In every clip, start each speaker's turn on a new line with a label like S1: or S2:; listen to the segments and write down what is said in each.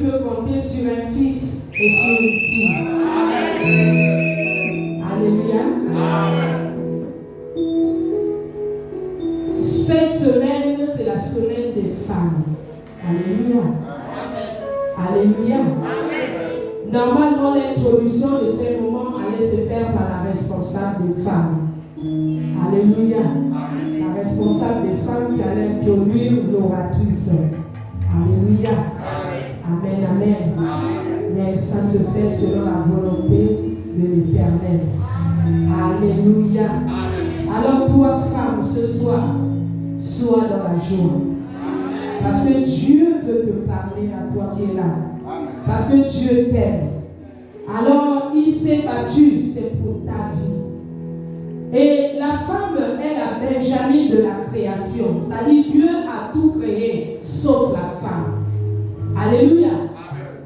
S1: peut compter sur un fils et sur une fille. Alléluia. Cette semaine, c'est la semaine des femmes. Alléluia. Alléluia. Normalement, l'introduction de ces moments allait se faire par la responsable des femmes. Alléluia. La responsable des femmes qui allait introduire l'oratrice. Alléluia. Amen, amen. Mais ça se fait selon la volonté de l'Éternel. Alléluia. Alors toi, femme, ce soir, sois dans la joie. Parce que Dieu veut te parler à toi qui es là. Parce que Dieu t'aime. Alors, il s'est battu, c'est pour ta vie. Et la femme est la Benjamin de la création. C'est-à-dire Dieu a tout créé, sauf la femme. Alléluia.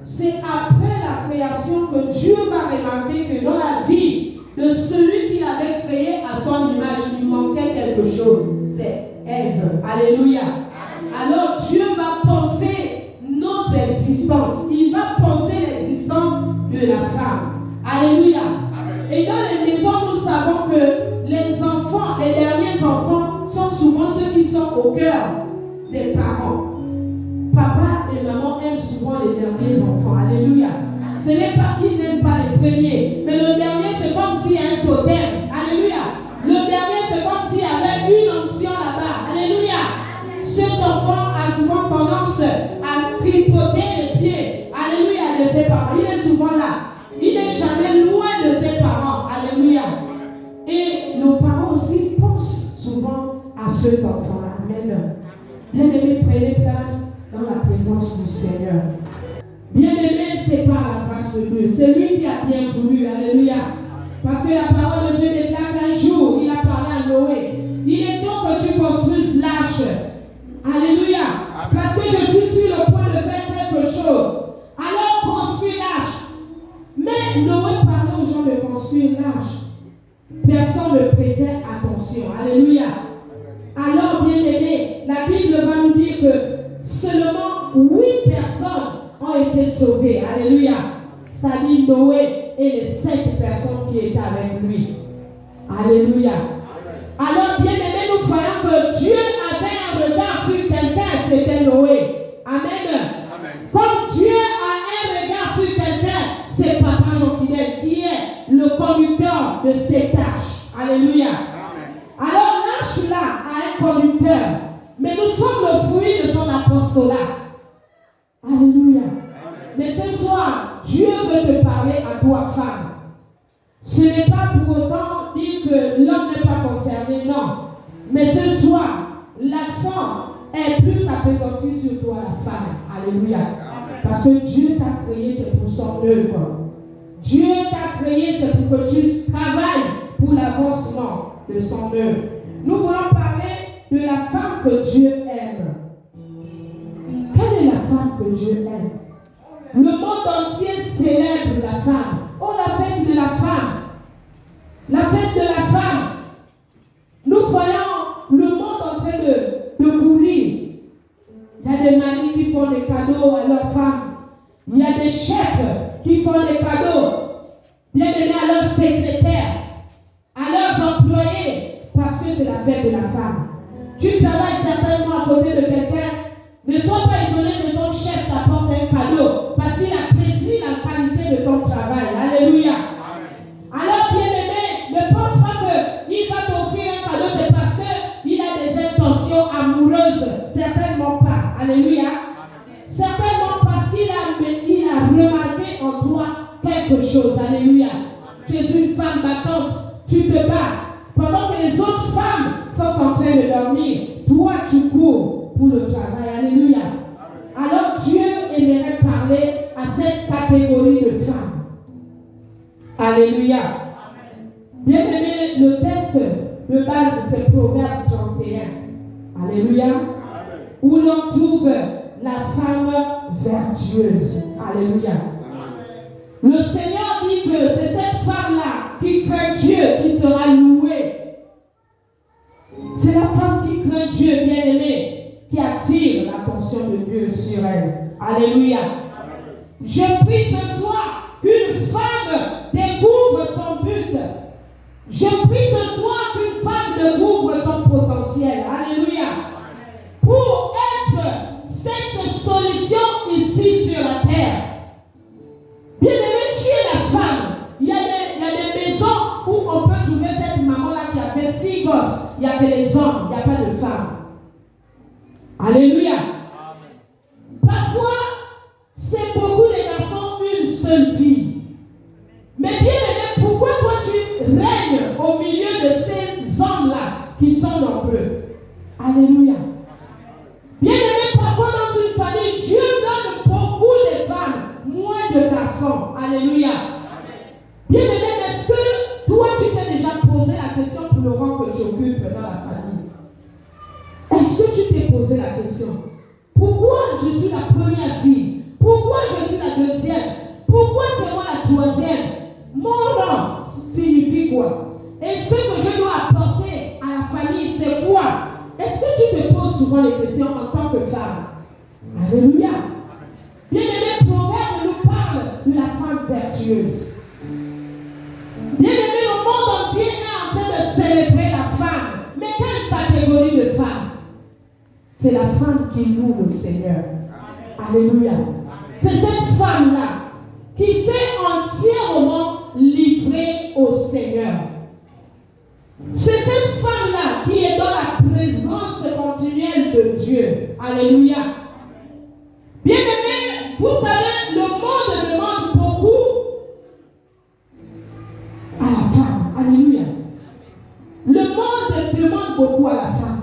S1: C'est après la création que Dieu va remarquer que dans la vie de celui qu'il avait créé à son image, il manquait quelque chose. C'est Ève. Alléluia. Alors Dieu va penser notre existence. Il va penser l'existence de la femme. Alléluia. Et dans les maisons, nous savons que les enfants, les derniers enfants, sont souvent ceux qui sont au cœur des parents. Papa et maman aiment souvent les derniers enfants. Alléluia. Ce n'est pas qu'ils n'aiment pas les premiers, mais le dernier, c'est comme s'il y a un totem. Alléluia. Le dernier, c'est comme s'il y avait une onction là-bas. Alléluia. Cet enfant a souvent tendance à tripoter les pieds. Alléluia, de tes parents. Il est souvent là. Il n'est jamais loin de ses parents. Alléluia. Et nos parents aussi pensent souvent à cet enfant-là. Amen. Bien-aimés, prenez place dans la présence du Seigneur. Bien-aimé, c'est par la grâce de Dieu. C'est lui qui a bien voulu. Alléluia. Parce que la parole de Dieu déclare qu'un jour, il a parlé à Noé. Il est temps que tu construises l'arche. Alléluia. Parce que je suis sur le point de faire quelque chose. Alors construis l'arche. Mais Noé parlait aux gens de construire l'arche. Personne ne prêtait attention. Alléluia. Alors, bien-aimés, la Bible va nous dire que seulement 8 personnes ont été sauvées. Alléluia. C'est-à-dire Noé et les 7 personnes qui étaient avec lui. Alléluia. Alors, bien-aimés, nous voyons que Dieu avait un regard sur quelqu'un, c'était Noé. Amen. Comme Dieu a un regard sur quelqu'un, c'est Papa Jean-Fidèle qui est le conducteur de cette arche. Alléluia. Alors, l'arche-là a un conducteur, mais nous sommes le fruit de son apostolat. Alléluia. Mais ce soir, Dieu veut te parler à toi, femme. Ce n'est pas pour autant dire que l'homme n'est pas concerné, non. Mais ce soir, l'accent est plus appesanti sur toi, la femme. Alléluia. Parce que Dieu t'a créé, c'est pour son œuvre. Dieu t'a créé, c'est pour que tu travailles pour l'avancement de son œuvre. Nous voulons parler de la femme que Dieu aime. Quelle est la femme que Dieu aime? Le monde entier célèbre la femme. Oh, la fête de la femme. La fête de la femme. Nous voyons le monde en train de courir. Il y a des maris qui font des cadeaux à leurs femmes. Il y a des chefs qui font des cadeaux. Bien aimés à leurs secrétaires, à leurs employés, parce que c'est la fête de la femme. Tu travailles certainement à côté de quelqu'un. Ne sois pas étonné que ton chef t'apporte un cadeau, parce qu'il apprécie la qualité de ton travail. Alléluia. Alors, bien-aimé, ne pense pas qu'il va t'offrir un cadeau, c'est parce qu'il a des intentions amoureuses. Certainement pas. Alléluia. Certainement parce qu'il a remarqué en toi quelque chose. Alléluia. Tu es une femme battante. Tu te bats. Pendant que les autres femmes sont en train de dormir, toi tu cours pour le travail. Alléluia. Alors Dieu aimerait parler à cette catégorie de femmes. Alléluia. Bien aimé, le texte de base, c'est Proverbe 31. Alléluia. Où l'on trouve la femme vertueuse. Alléluia. Le Seigneur dit que c'est cette femme-là qui craint Dieu qui sera louée. C'est la femme qui craint Dieu, bien-aimé, qui attire l'attention de Dieu sur elle. Alléluia. Je prie ce soir qu'une femme découvre son but. Je prie ce soir qu'une femme découvre son potentiel. Alléluia. Pour être cette solution ici sur la terre. Bien aimé, tu es la femme. Il y a des maisons où on peut trouver cette maman-là qui a fait 6 gosses. Il n'y a que les hommes, il n'y a pas de femmes. Alléluia. Parfois, c'est beaucoup les garçons, une seule fille. Mais bien aimé, pourquoi toi tu règnes au milieu de ces hommes-là qui sont nombreux? Alléluia. Bien aimé, parfois dans une famille, Dieu donne beaucoup de femmes, moins de garçons. Alléluia. Bien aimé, est-ce que toi tu t'es déjà posé la question pour le rang que tu occupes dans la famille? Est-ce que tu t'es posé la question? Pourquoi je suis la première fille? Pourquoi je suis la deuxième? Pourquoi c'est moi la troisième? Mon rang signifie quoi? Et ce que je dois apporter à la famille, c'est quoi? Est-ce que tu te poses souvent les questions en tant que femme? Alléluia. Bien aimé, Proverbe nous parle de la femme vertueuse. Bien aimé, le monde entier est en train de célébrer la femme. Mais quelle catégorie de femme? C'est la femme qui loue le Seigneur. Alléluia. C'est cette femme-là qui s'est entièrement livrée au Seigneur. C'est cette femme-là qui est dans la présence continuelle de Dieu. Alléluia. Bien aimé, vous savez, le monde demande beaucoup à la femme. Alléluia. Le monde demande beaucoup à la femme.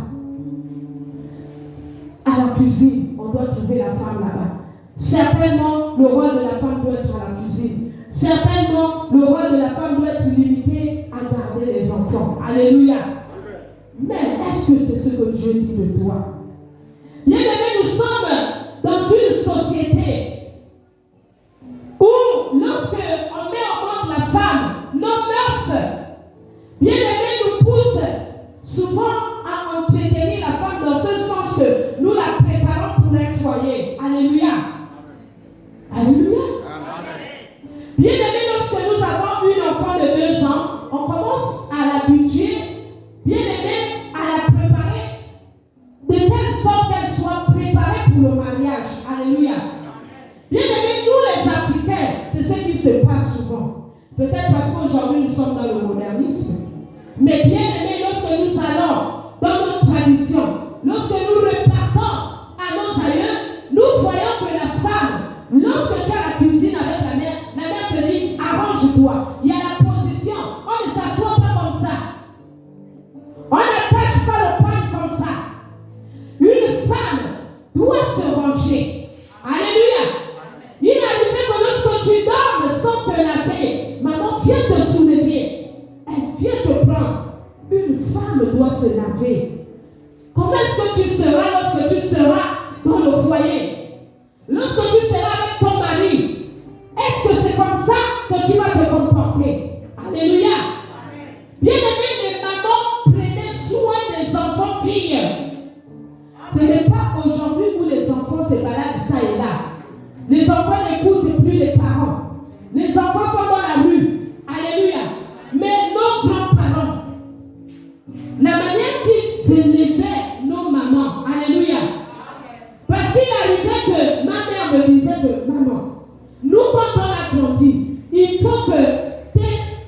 S1: À la cuisine, on doit trouver la femme là-bas. Certainement, le rôle de la femme doit être à la cuisine. Certainement, le rôle de la femme doit être limité à garder les enfants. Alléluia. Mais est-ce que c'est ce que Dieu dit de toi? Bien aimé, nous sommes dans une société où, lorsque on met au monde la femme, nos mœurs, bien aimé, nous poussent souvent à entretenir la femme dans ce sens que nous la préparons pour un foyer. Alléluia. Alléluia. Bien aimé, lorsque nous avons une enfant de 2 ans, on commence à l'habituer, bien aimé, à la préparer de telle sorte qu'elle soit préparée pour le mariage. Alléluia. Bien aimé, nous les Africains, c'est ce qui se passe souvent. Peut-être parce qu'aujourd'hui nous sommes dans le modernisme. Mais bien aimé, lorsque nous allons dans notre tradition, lorsque nous repartons à nos aïeux, nous voyons que la femme, lorsque tu as la cuisine avec la mère te dit, arrange-toi. Il y a la position. On ne s'assoit pas comme ça. On n'attache pas le pain comme ça. Une femme doit se ranger. Alléluia. Il est arrivé que lorsque tu dors sans te laver, maman vient te soulever. Elle vient te prendre. Une femme doit se laver. Comment est-ce que tu seras lorsque tu seras dans le foyer? Lorsque tu seras avec ton mari, est-ce que c'est comme ça que tu vas te comporter? Alléluia. Bien aimé, les mamans prenaient soin des enfants filles. Ce n'est pas aujourd'hui où les enfants se baladent ça et là. Les enfants n'écoutent plus les parents. Les enfants sont dans la rue. Alléluia. Mais nos grands-parents, la manière qu'ils élevaient nos mamans, alléluia. Parce qu'il arrivait que ma mère me disait que, maman, nous quand on a grandi, il faut que,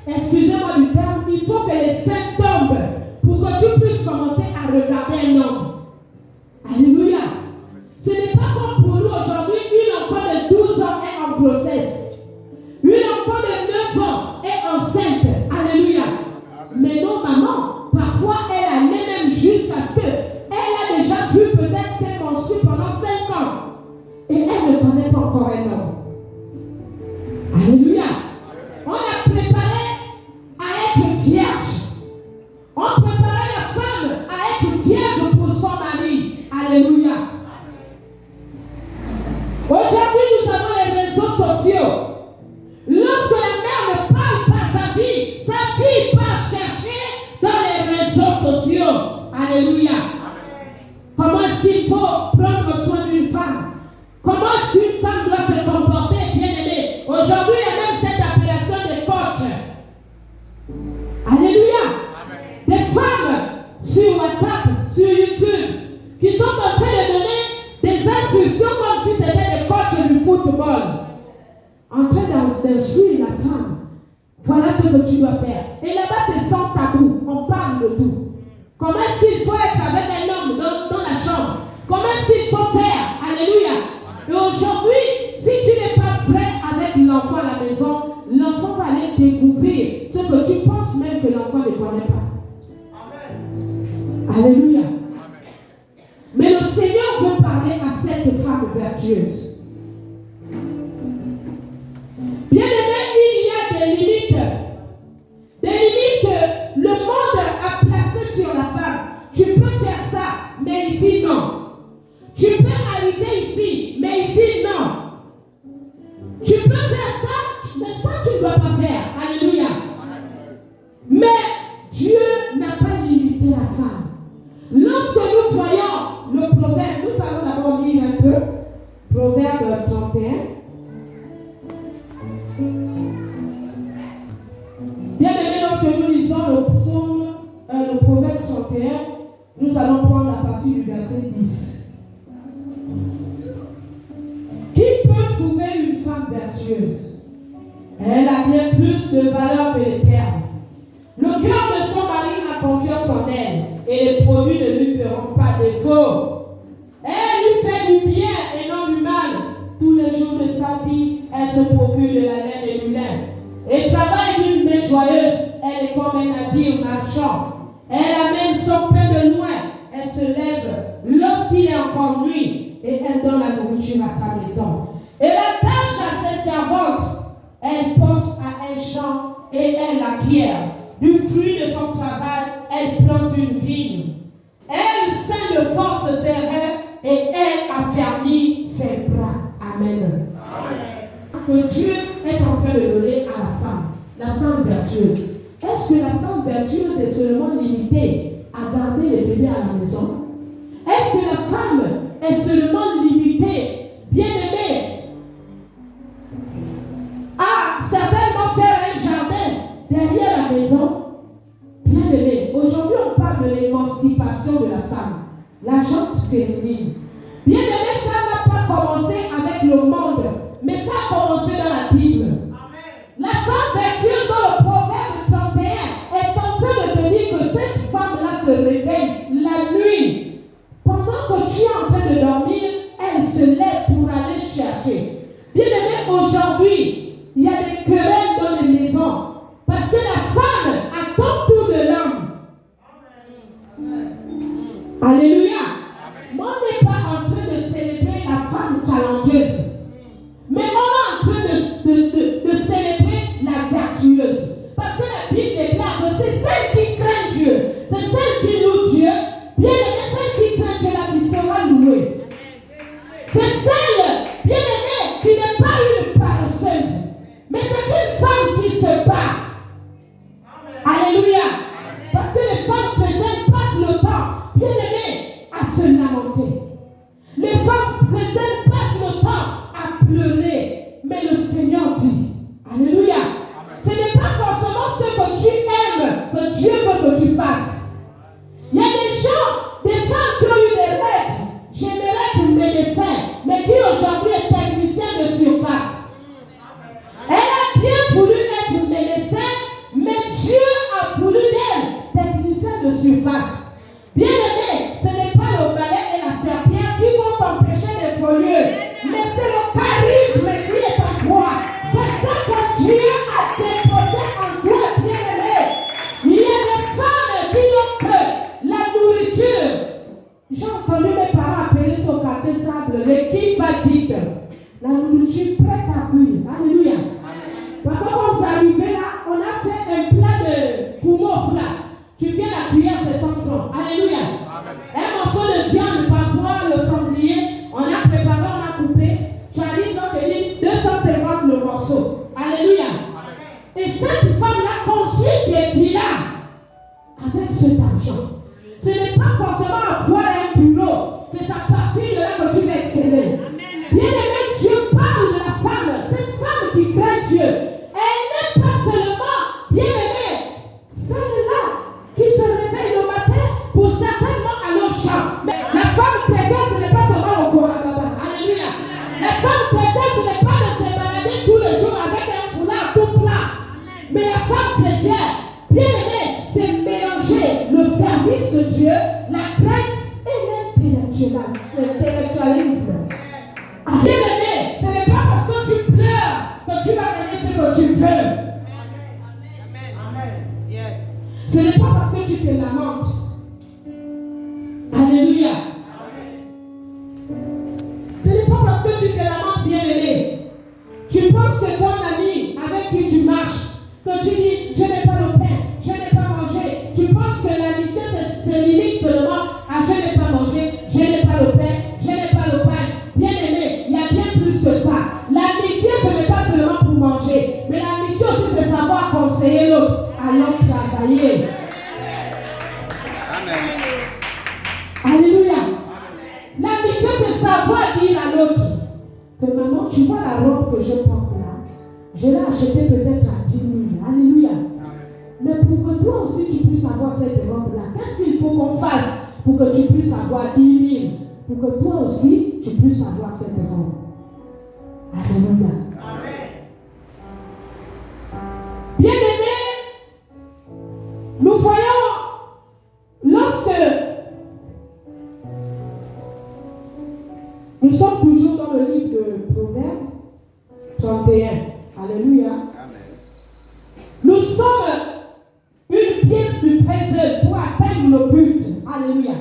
S1: excusez-moi du terme, il faut que les seins tombent pour que tu puisses commencer à regarder un homme. Alléluia. Ce n'est pas comme pour nous aujourd'hui, une enfant de 12 ans est en grossesse. Une enfant de 9 ans est enceinte. Alléluia. Mais nos mamans, parfois, elle allait même jusqu'à ce qu'elle a déjà vu peut-être ses menstrues pendant 5 ans. Et elle ne connaît pas encore un homme. Alléluia. On a préparé à être vierge. On préparait la femme à être vierge pour son mari. Alléluia. Aujourd'hui, nous avons les réseaux sociaux. d'instruire la femme. Voilà ce que tu dois faire. Et là-bas, c'est sans tabou. On parle de tout. Comment est-ce qu'il faut être avec un homme dans la chambre? Comment est-ce qu'il faut faire? Alléluia. Et aujourd'hui, si tu n'es pas prêt avec l'enfant à la maison, l'enfant va aller découvrir ce que tu penses même que l'enfant ne connaît pas. Amen. Alléluia. Amen. Mais le Seigneur veut parler à cette femme vertueuse. Bien aimé, il y a des limites. Des limites que le monde a placées sur la femme. Tu peux faire ça, mais ici non. Tu peux arriver ici, mais ici non. Tu peux faire ça, mais ça tu ne dois pas faire. Alléluia. Mais Dieu n'a pas limité la femme. Lorsque nous voyons le proverbe, nous allons d'abord lire un peu. Proverbe 31. Bien aimé, lorsque nous lisons le proverbe 31, nous allons prendre la partie du verset 10. Qui peut trouver une femme vertueuse? Elle a bien plus de valeur que les perles. Le cœur de son mari a confiance en elle, et les produits ne lui feront pas défaut. Elle lui fait du bien et non du mal. Tous les jours de sa vie, elle se procure de la laine et du lin. Et travaille d'une main joyeuse. Elle est comme un navire marchand. Elle amène son pain de loin. Elle se lève lorsqu'il est encore nuit. Et elle donne la nourriture à sa maison. Et la tâche à ses servantes. Elle pense à un champ et elle l'acquiert. Du fruit de son travail, elle plante une vigne. Elle ceint de force ses rêves et elle affermit ses bras. Amen. Amen. Que Dieu est en train de donner à la femme vertueuse. Est-ce que la femme vertueuse est seulement limitée à garder les bébés à la maison? Est-ce que la femme est seulement limitée, bien aimée, à certainement faire un jardin derrière la maison? Bien aimé, aujourd'hui on parle de l'émancipation de la femme, la gente féminine. Bien aimé, ça n'a pas commencé avec le monde, mais ça a commencé dans la Bible. Amen. La femme vertueuse dans le proverbe 31 est en train de te dire que cette femme-là se réveille la nuit. Pendant que tu es en train de dormir, elle se lève pour aller chercher. Bien aimé, aujourd'hui, il y a des querelles dans les maisons. Parce que la femme attend tout de l'homme. Alléluia. Mais on n'est pas en train de célébrer la femme challengeuse. Mais on est en train de célébrer la vertueuse. Parce que la Bible déclare que c'est celle qui craint Dieu. C'est celle qui loue Dieu. Bien aimée, celle qui craint Dieu là qui sera louée. C'est celle, bien aimée, qui n'est pas une paresseuse. Mais c'est une femme qui se bat. Alléluia. Parce que les femmes chrétiennes passent le temps, bien aimées, à se lamenter. Les femmes chrétiennes passent le temps à pleurer. Mais le Seigneur dit, alléluia, ce n'est pas forcément ce que tu aimes que Dieu veut que tu fasses. Il y a des gens, des femmes qui ont eu des rêves. J'aimerais être médecin, mais qui aujourd'hui est technicien de surface. Elle a bien voulu être médecin, mais Dieu a voulu d'elle technicien de surface. Bien aimé, ce n'est pas le balai et la serpillère qui vont t'empêcher d'évoluer, mais c'est le charisme qui est en toi. C'est ça que Dieu a déposé en toi, bien aimé. Il y a des femmes qui n'ont que la nourriture. J'ai entendu mes parents appeler ce quartier sable l'équipe va vite. La nourriture prête à cuire. Alléluia. Parfois, quand vous arrivez là, on a fait un plat de poumouf là. Tu viens la cuillère, c'est 100 francs. Alléluia. Un morceau de viande, parfois le sanglier, on a préparé, on a coupé. Tu arrives dans le lit, 250 le morceau. Alléluia. Et cette femme-là construit des villas avec cet argent. Ce n'est pas forcément avoir un bureau, que ça partit de là que tu vas exceller. Bien aimé, Dieu parle de la femme, cette femme qui craint Dieu. Elle n'est pas seulement, bien aimée, celle-là qui se réveille le matin pour certainement aller au champ. Mais la femme chrétienne, ce n'est pas seulement au Korababa. Alléluia. La femme chrétienne, ce n'est pas de se balader tous les jours avec un chrétien. Bien aimé, c'est mélanger le service de Dieu, la crainte et l'intellectualisme. Bien aimé, ce n'est pas parce que tu pleures que tu vas gagner ce que tu veux.
S2: Amen. Yes.
S1: Ce n'est pas parce que tu te lamentes. Alléluia. Ce n'est pas parce que tu te lamentes, bien aimé. Tu penses que ton ami avec qui tu marches, que tu dis, je n'ai pas le pain, je n'ai pas mangé. Tu penses que l'amitié se limite seulement à je n'ai pas mangé, je n'ai pas le pain, je n'ai pas le pain. Bien aimé, il y a bien plus que ça. L'amitié, ce n'est pas seulement pour manger, mais l'amitié aussi, c'est savoir conseiller l'autre, allons travailler.
S3: Amen.
S1: Alléluia. L'amitié, c'est savoir dire à l'autre que maman, tu vois la robe que je porte là, je l'ai achetée peut-être à 10 000. Alléluia. Mais pour que toi aussi tu puisses avoir cette robe là, qu'est-ce qu'il faut qu'on fasse pour que tu puisses avoir 10 000? Pour que toi aussi tu puisses avoir cette robe. Alléluia. Bien aimé, nous voyons lorsque nous sommes toujours dans le livre de Proverbes 31. Alléluia. Nous sommes une pièce du puzzle pour atteindre le but. Alléluia.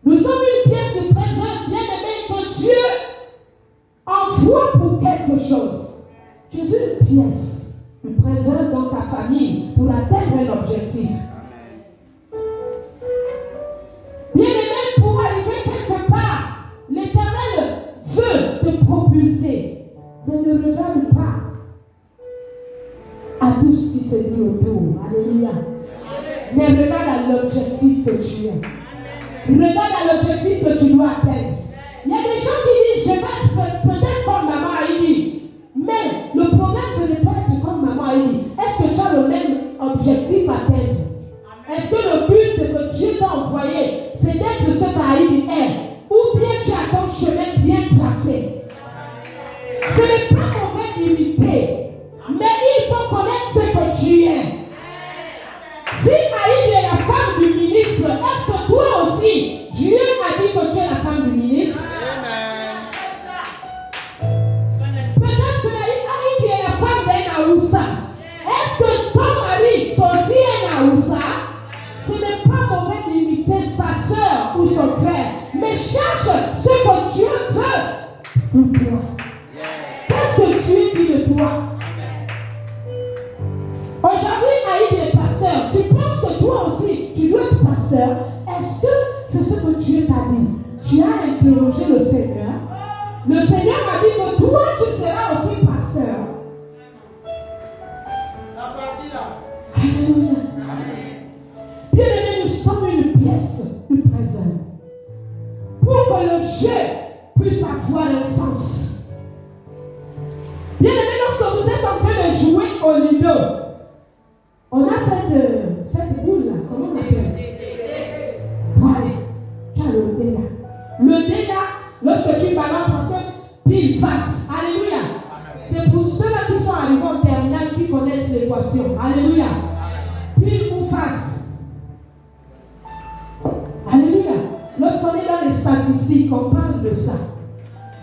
S1: Nous sommes une pièce du puzzle, bien aimé, que Dieu envoie pour quelque chose. Tu es une pièce du puzzle dans ta famille pour atteindre un objectif. Bien aimé, pour arriver quelque part, l'Éternel veut te propulser. Mais ne regarde pas à tout ce qui se dit autour. Alléluia. Mais regarde à l'objectif que tu es. Regarde à l'objectif que tu dois atteindre. Il y a des gens qui disent, je vais être peut-être comme maman Aïli. Mais le problème, ce n'est pas être comme maman Aïli. Est-ce que tu as le même objectif à atteindre? Est-ce que le but que Dieu t'a envoyé, c'est d'être ce qu'Aïli est? Ou bien tu as ton chemin bien tracé? Ce n'est pas mauvais d'imiter, mais il faut connaître ce que tu es. Si Aïd est la femme du ministre, est-ce que toi aussi, Dieu a dit que tu es la femme du ministre? Peut-être que Aïd est la femme d'un Aoussa. Est-ce que ton mari, c'est aussi un Aoussa? Ce n'est pas mauvais d'imiter sa soeur ou son frère, mais cherche ce que Dieu veut pour toi. Qu'est-ce que Dieu dit de toi? Aujourd'hui, Aïd est pasteur. Tu penses que toi aussi, tu dois être pasteur? Est-ce que c'est ce que Dieu t'a dit? Tu as interrogé le Seigneur. Le Seigneur m'a dit que toi, tu seras aussi pasteur.
S2: La partie là.
S1: Alléluia. Bien aimé, nous sommes une pièce du présent. Pour que le jeu puisse avoir un sens. Bien aimé, lorsque vous êtes en train de jouer au Ludo, on a cette boule là, comment on appelle? Voilà, tu as le dé là. Le dé là, lorsque tu balances, parce que pile face. Alléluia. C'est pour ceux-là qui sont arrivés en terminale qui connaissent l'équation. Alléluia. Pile ou face. Alléluia. Lorsqu'on est dans les statistiques, on parle de ça.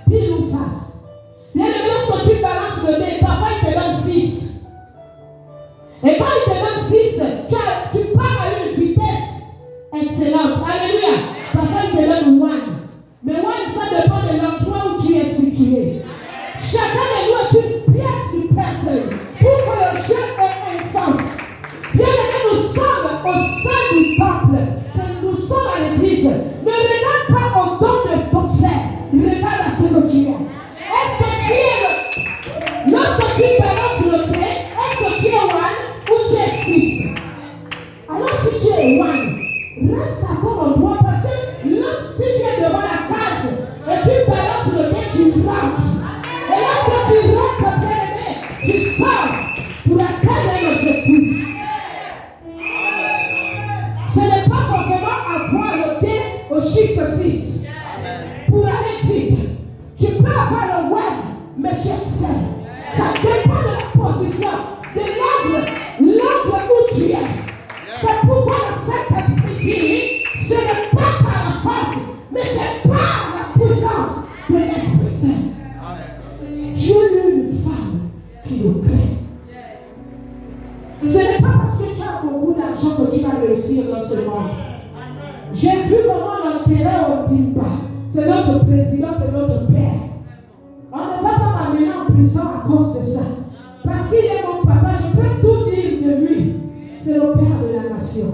S1: Pile ou face. Bien aimé, lorsque tu balances le dé, papa il te donne 6. Et quand il te donne 6, tu pars à une vitesse excellente. Alléluia. Papa il te donne 1. Mais 1, ça dépend de l'endroit où tu es situé. Chacun de nous est une pièce du puzzle pour que le jeu ait un sens. Bien aimé, nous sommes au sein du temple. Nous sommes à l'église. Ne regarde pas au don de ton frère. Regarde à ce que tu es. Est-ce que tu es lorsque tu balances le dé, est-ce que tu es 1 ou tu es 6? Alors si tu es 1, reste à ton endroit parce que lorsque tu es devant la case et tu balances le dé, tu rentres. Et lorsque tu rentres, bien aimé, tu sors pour atteindre un objectif. Ce n'est pas forcément avoir le dé au chiffre 6 pour aller vite. Tu peux avoir le 1, mais tu excelles. Ça dépend de la position, de l'angle monde. J'ai vu comment l'enterrer au Dimba. C'est notre président, c'est notre père. On ne va pas m'amener en prison à cause de ça. Parce qu'il est mon papa, je peux tout dire de lui. C'est le père de la nation.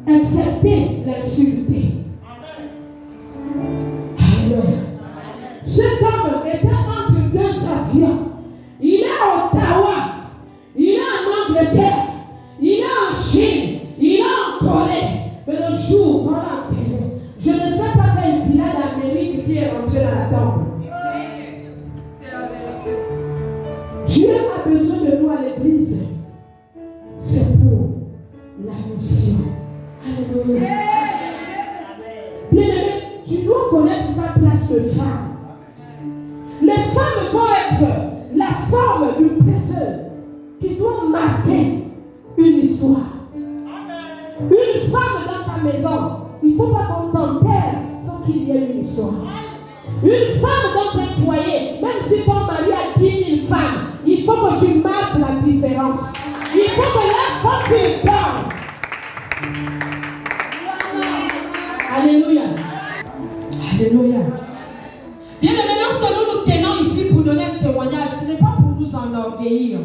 S1: Acceptez l'insulter. Alléluia. Cet homme était entre deux avions. Il est à Ottawa, il est en Angleterre, il est en Chine, il est en Corée. Mais le jour où on l'a enterré, je ne sais pas quel village d'Amérique qui est rentré dans la tombe. C'est la vérité. Dieu a besoin de nous à l'église. C'est pour la mission. Alléluia. Bien-aimé, tu dois connaître ta place de femme. Les femmes vont être la forme du trésor qui doit marquer une histoire. Une femme dans ta maison, il ne faut pas qu'on t'enterre sans qu'il y ait une histoire. Une femme dans un foyer, même si ton mari a 10 000 femmes, il faut que tu marques la différence. Il faut que là, quand tu parles, alléluia. Alléluia. Bien aimé, lorsque nous tenons ici pour donner un témoignage, ce n'est pas pour nous enorgueillir.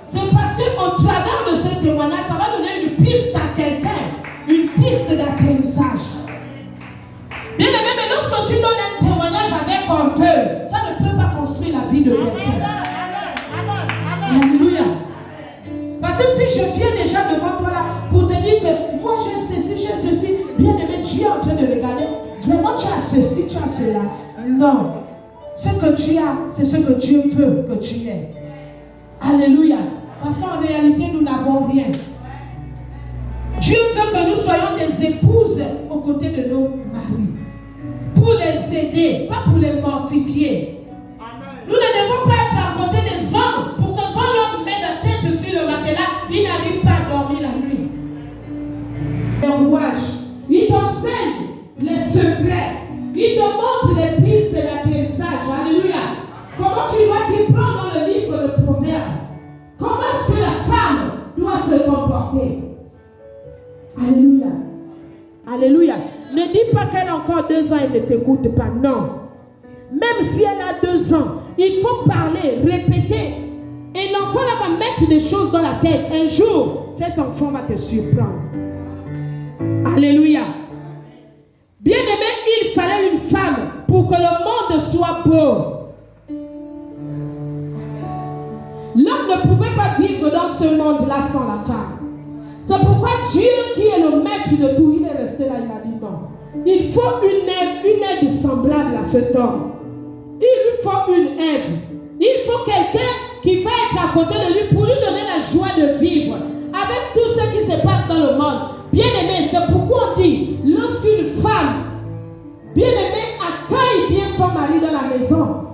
S1: C'est parce qu'au travers de ce témoignage, ça va donner une piste à quelqu'un, une piste d'atterrissage. Bien aimé, mais lorsque tu donnes un témoignage avec orgueil, ça ne peut pas construire la vie de quelqu'un. Alléluia. Parce que si je viens déjà devant toi là pour te dire que moi j'ai ceci, bien aimé, tu es en train de regarder, vraiment tu as ceci, tu as cela. Non. Ce que tu as, c'est ce que Dieu veut que tu aies. Alléluia. Parce qu'en réalité, nous n'avons rien. Dieu veut que nous soyons des épouses aux côtés de nos maris. Pour les aider, pas pour les mortifier. Nous ne devons pas être à côté des hommes pour que quand l'homme met la tête sur le matelas, il n'arrive pas à dormir la nuit. Les rouages, il t'enseigne les secrets. Il te montre les pistes de l'atterrissage. Alléluia. Comment tu vas t'y prendre dans le livre de Proverbes? Comment est-ce que la femme doit se comporter? Alléluia. Alléluia. Ne dis pas qu'elle a encore 2 ans et ne t'écoute pas. Non. Même si elle a 2 ans, il faut parler, répéter. Et l'enfant là va mettre des choses dans la tête. Un jour, cet enfant va te surprendre. Alléluia. Bien aimé, il fallait une femme pour que le monde soit beau. L'homme ne pouvait pas vivre dans ce monde-là sans la femme. C'est pourquoi Dieu, qui est le maître de tout, il est resté là, il a dit non. Il faut une aide semblable à cet homme. Il lui faut une aide. Il faut quelqu'un qui va être à côté de lui pour lui donner la joie de vivre avec tout ce qui se passe dans le monde. Bien aimé, c'est pourquoi on dit, lorsqu'une femme bien aimée accueille bien son mari dans la maison,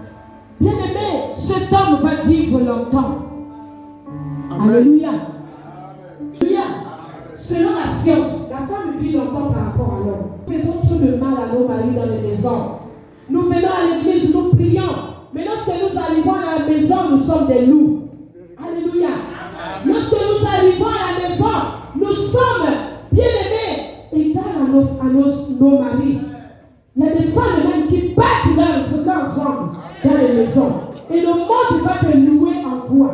S1: bien aimé, cet homme va vivre longtemps. Amen. Alléluia. Alléluia. Selon la science, la femme vit longtemps par rapport à l'homme. Nous faisons trop de mal à nos maris dans les maisons. Nous venons à l'église, nous prions. Mais lorsque nous arrivons à la maison, nous sommes des loups. Alléluia. Lorsque nous arrivons à la maison, nous sommes bien aimés, égales à nos maris. Il y a des femmes même qui battent leurs hommes dans les maisons. Et le monde va te louer en quoi?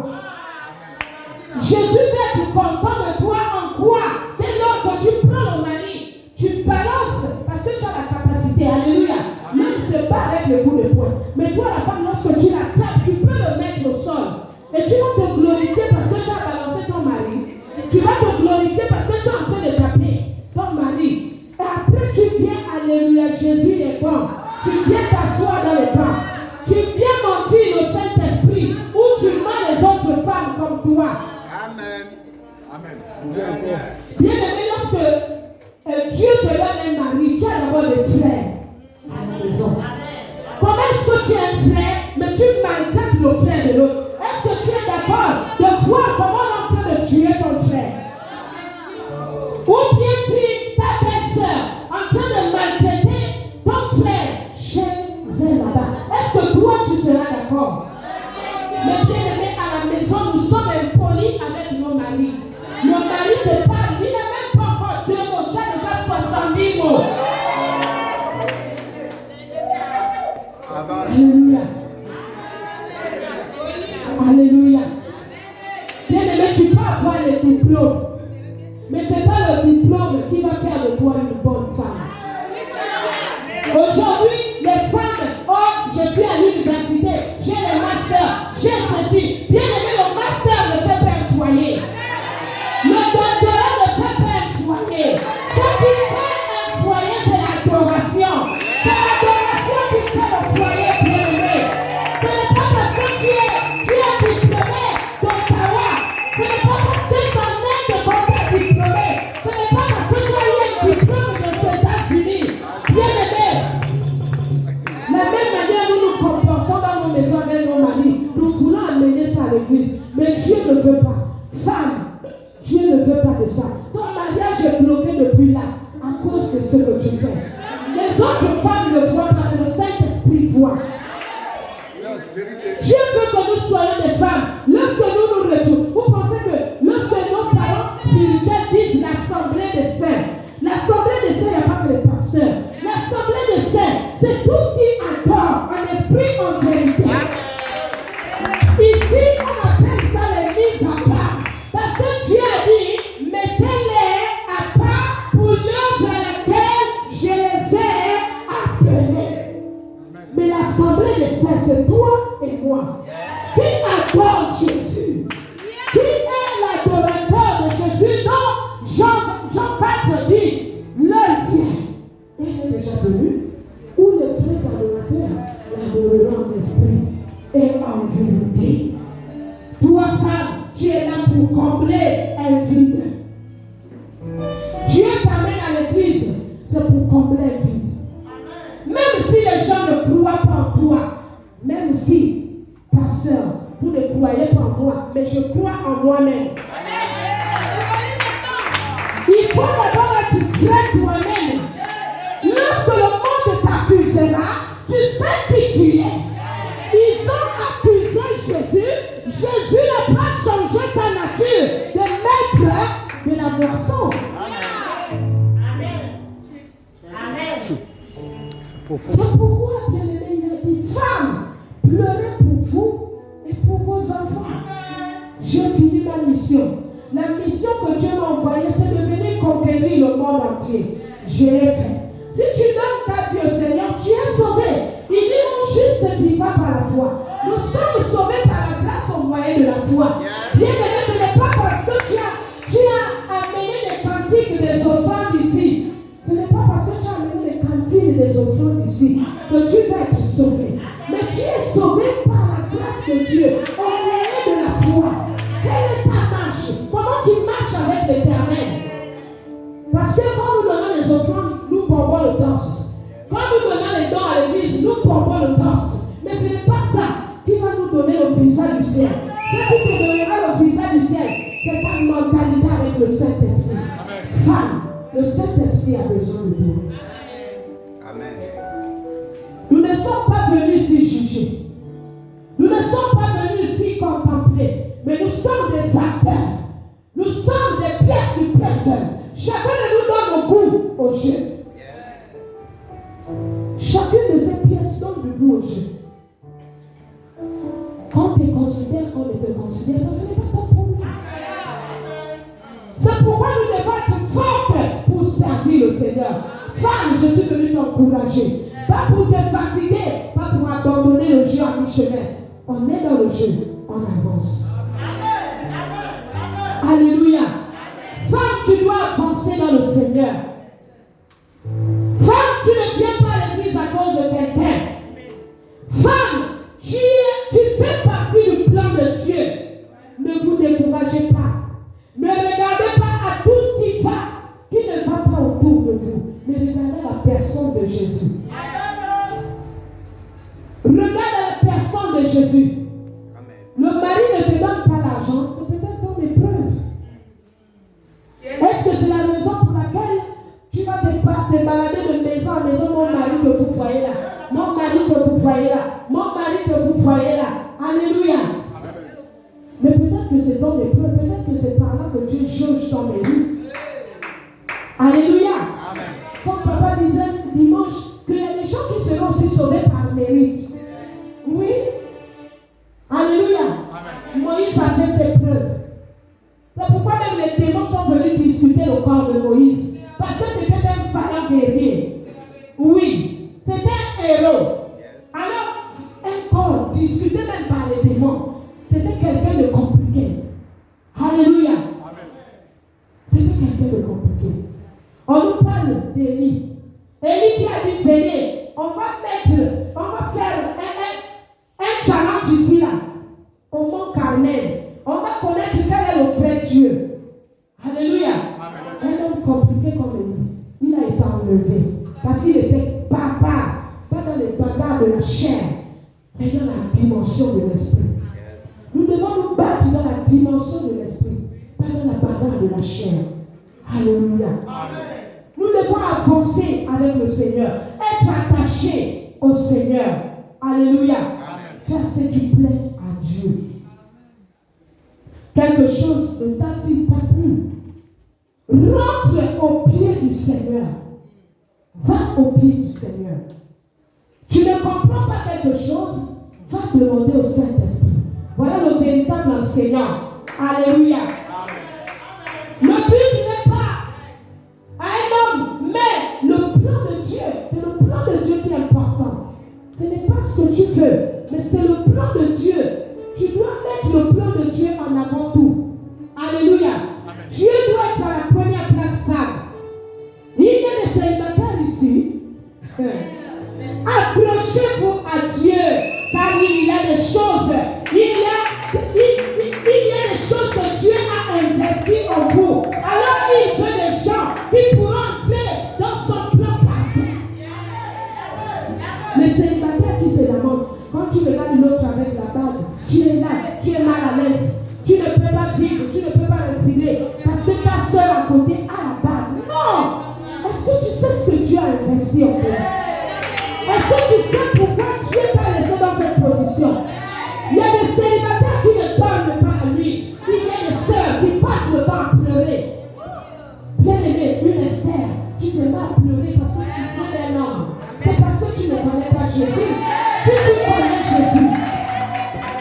S1: Jésus va être content de toi en quoi? Dès lors que tu prends le mari, tu balances parce que tu as la capacité. Alléluia. Même si ce n'est pas avec le bout de poing. Mais toi, la femme, lorsque tu la tapes, tu peux le mettre au sol. Et tu vas te glorifier parce que tu as balancé ton mari. Tu vas te glorifier parce que tu es en train de taper ton mari. Et après, tu viens, alléluia, Jésus est bon. Tu viens t'asseoir dans les bancs. Tu viens mentir au Saint-Esprit où tu mens les autres femmes comme toi.
S3: Amen. Amen.
S1: Bien aimé, lorsque Dieu te donne un mari, tu as d'abord des frères à la maison. Comment est-ce que tu es un frère, mais tu maltraites le frère de l'autre? Est-ce que tu es d'accord de voir comment on est en train de tuer ton frère? Ou bien si ta belle-sœur en train de maltraiter ton frère chez elle là-bas, est-ce que toi tu seras d'accord? Mais bien aimé, à la maison, nous sommes impolis avec nos maris. Le mari te parle, il n'a même pas encore 2 mots, tu as déjà pas le diplôme. Mais ce n'est pas le diplôme qui va faire de toi une bonne femme. Aujourd'hui, les femmes, oh, je suis à l'université, j'ai le master, j'ai ceci. Bien aimé, le master ne peut pas être foyer. Le doctorat ne peut pas être foyer. Ce qui fait un foyer, c'est l'adoration. C'est l'adoration qui fait le foyer, bien aimé. Ce n'est pas parce que tu es diplômé d'Ottawa. Ce n'est pas parce que ça n'est que quand tu es diplômé. Ce n'est pas parce que tu as eu un diplôme des États-Unis. Bien aimé. La même manière nous nous comportons dans nos maisons avec nos maris, nous voulons amener ça à l'église. Mais Dieu ne veut pas. Femme, Dieu ne veut pas de ça. Ton mariage est bloqué depuis là à cause de ce que tu fais. Les autres femmes ne voient pas, mais le Saint-Esprit voit. Dieu veut que nous soyons des femmes. Lorsque nous nous retournons, vous pensez que lorsque nos parents spirituels disent l'assemblée des saints, l'assemblée des saints, il n'y a pas que les pasteurs. L'assemblée des saints, c'est tout ce qui adore en esprit, en vérité. Ici, on appelle ça les mises à part. Parce que Dieu a dit, mettez-les à part pour l'œuvre à laquelle je les ai appelés. Mais l'assemblée des saints, c'est toi et moi. Qui adore Jésus? Qui est l'adorateur de Jésus? Donc, Jean 4 dit, l'heure vient. Elle est déjà venue. Où les vrais adorateurs l'adoreront en esprit et en vérité. Toi, femme, tu es là pour combler un vide. Dieu t'amène à l'église, c'est pour combler un vide. Même si les gens ne croient pas en toi, même si, pasteur, vous ne croyez pas en moi, mais je crois en moi-même. Il faut d'abord être vrai toi-même. Lorsque le monde t'accusera, tu sais qui tu es. Ils ont accusé Jésus. Jésus n'a pas changé sa nature de maître de la boisson.
S2: Amen. Amen.
S1: C'est pourquoi, bien aimé, il a dit, femmes, pleurez pour vous et pour vos enfants. J'ai fini ma mission. La mission que Dieu m'a envoyée, c'est de venir conquérir le monde entier. Je l'ai fait. Si tu donnes ta vie au Seigneur, tu es sauvé. Il dit mon juste vivra par la foi. Nous sommes sauvés par la grâce au moyen de la foi. Bien aimé, ce n'est pas parce que tu as amené les cantiques des offrandes ici. Ce n'est pas parce que tu as amené les cantiques des offrandes ici que tu vas être sauvé. Mais tu es sauvé par la grâce de Dieu au moyen de la foi. Quelle est ta marche? Comment tu marches avec l'Éternel? Parce que quand nous donnons les offrandes, nous pompons le torse. Quand nous donnons les dons à l'église, nous pompons le torse. Mais ce n'est pas ça qui va nous donner le visage du ciel. Ce qui te donnera le visage du ciel, c'est ta mentalité avec le Saint-Esprit. Femme, le Saint-Esprit a besoin de toi.
S3: Amen.
S1: Nous ne sommes pas venus ici juger. Nous ne sommes pas venus ici contempler. Mais nous sommes des acteurs. Nous sommes des pièces du plaisir. Chacun de nous donne le goût au jeu. Chacune de ces pièces donne du goût au jeu. On te considère, on ne te considère pas, ce n'est pas ton problème. C'est pourquoi nous devons être fortes pour servir le Seigneur. Femme, je suis venue t'encourager. Pas pour te fatiguer, pas pour abandonner le jeu à mi-chemin. On est dans le jeu, on avance. Alléluia. Femme, tu dois avancer dans le Seigneur. Femme, tu ne viens pas à l'église à cause de quelqu'un. Femme, tu fais partie du plan de Dieu. Ne vous découragez pas. Ne regardez pas à tout ce qui ne va pas autour de vous. Mais regardez la personne de Jésus. Regarde la personne de Jésus. Le mari ne te donne pas l'argent, c'est peut-être ton épreuve. Est-ce que c'est la raison pour laquelle tu vas te balader de maison en maison, mon mari que vous voyez là, mon mari que vous voyez là, mon mari que vous voyez là. Alléluia. Mais peut-être que c'est ton épreuve, peut-être que c'est par là que Dieu juge ton mérite. Alléluia. Comme papa disait dimanche, qu'il y a des gens qui seront aussi sauvés par mérite. Oui. Alléluia. Moïse a fait ses preuves. C'est pourquoi même les démons sont venus discuter le corps de Moïse. Parce que c'était un vaillant guerrier. Oui, c'était un héros. Alors, un corps discuté même par les démons, c'était quelqu'un de compliqué. Alléluia. C'était quelqu'un de compliqué. On nous parle d'Élie. Élie qui a dit, venez, on va faire un challenge ici là, au mont Carmel. On va connaître quel est le vrai Dieu. Alléluia. Un homme compliqué comme lui, il a été enlevé. Parce qu'il était barbare, pas dans les bagarres de la chair, mais dans la dimension de l'esprit. Nous devons nous battre dans la dimension de l'esprit, pas dans la bagarre de la chair. Alléluia. Nous devons avancer avec le Seigneur, être attachés au Seigneur. Alléluia. Faire ce qui plaît à Dieu. Quelque chose ne t'a-t-il pas plu? Rentre au pied du Seigneur. Va au pied du Seigneur. Tu ne comprends pas quelque chose? Va demander au Saint-Esprit. Voilà le véritable enseignant. Alléluia. Le but n'est pas à un homme, mais le plan de Dieu, c'est le plan de Dieu qui est important. Ce n'est pas ce que tu veux, mais c'est le plan de Dieu. Tu dois mettre le plan de Dieu en avant tout. Alléluia. Amen. Dieu doit être à la première place femme. Il y a des célibataires ici. Accrochez-vous à Dieu, car il y a des choses. Il y a des choses que Dieu a investies en vous. Alors il veut des gens qui pourront entrer dans son plan parfait. Les célibataires qui se demandent, quand tu regardes l'autre avec la bague, tu es là, tu es mal à l'aise. Tu ne peux pas vivre, tu ne peux pas respirer parce que ta soeur à côté a la bague. Non! Est-ce que tu sais ce que Dieu a investi en toi? Est-ce que tu sais pourquoi Dieu t'a laissé dans cette position? Il y a des célibataires qui ne dorment pas à lui. Il y a des sœurs qui passent le temps à pleurer. Bien-aimé, une Esther, tu ne vas pas pleurer parce que tu veux un homme. C'est parce que tu ne connais pas Jésus. Si tu connais Jésus,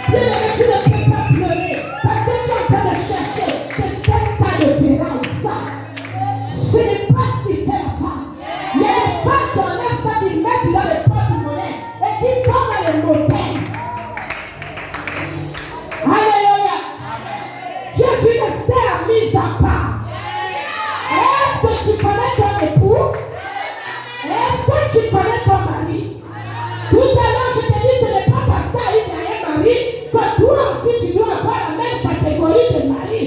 S1: bien-aimé, tu ne peux pas pleurer parce que tu es en train de chercher cet tas de ferraille, ça. Ce n'est pas ce qui fait la femme. Il y a des femmes qui enlèvent ça, qui mettent dans les porte-monnaie et qui tombent dans les montagnes. Alléluia. Jésus ne s'est mis à part. Est-ce que tu connais ton époux? Est-ce que tu connais ton mari? Tout à l'heure, je te dis, ce n'est pas parce qu'il y a un mari que toi aussi tu dois avoir la même catégorie de mari.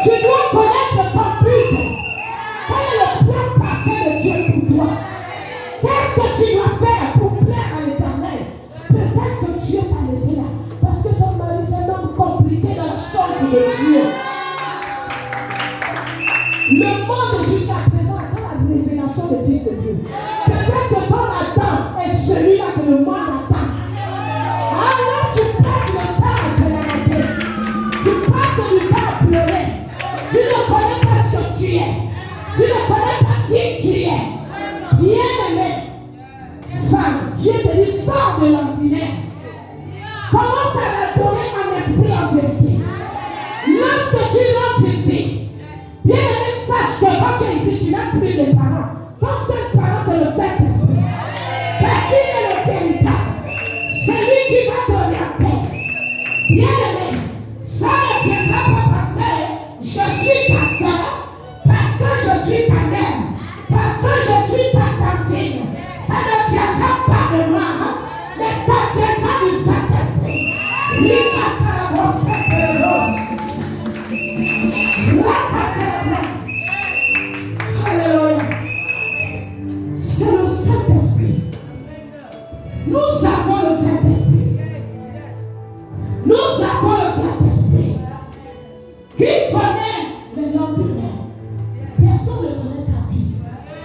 S1: Tu dois connaître ton but. Quel est le plan parfait de Dieu pour toi? Qu'est-ce que tu dois faire pour plaire à l'Éternel? Peut-être que Dieu t'a laissé là. Parce que ton mari, c'est un homme compliqué dans la chose de Dieu. Le monde jusqu'à présent attend la révélation des fils de Dieu. Peut-être que ton Adam est celui-là que le monde attend. Alors tu passes le temps à te lamenter. Tu passes du temps à pleurer. Tu ne connais pas ce que tu es. Tu ne connais pas qui tu es. Bien-aimé, femme, Dieu te dit, sors de l'ordinaire. Commence à l'adorer en esprit, en vérité. Lorsque tu rentres ici, bien-aimé, sache que quand tu es ici, tu n'as plus de parents. Ton seul parent, c'est le Saint-Esprit. Parce qu'il est le véritable. C'est lui qui va t'orienter. Bien-aimé, ça ne viendra pas parce que je suis ta soeur, parce que je suis ta mère, parce que je suis ta tantine. Ça ne viendra pas de moi, mais ça viendra du Saint-Esprit. Alléluia. C'est le Saint-Esprit. Nous avons le Saint-Esprit. Nous avons le Saint-Esprit qui connaît le lendemain. Personne ne connaît ta vie.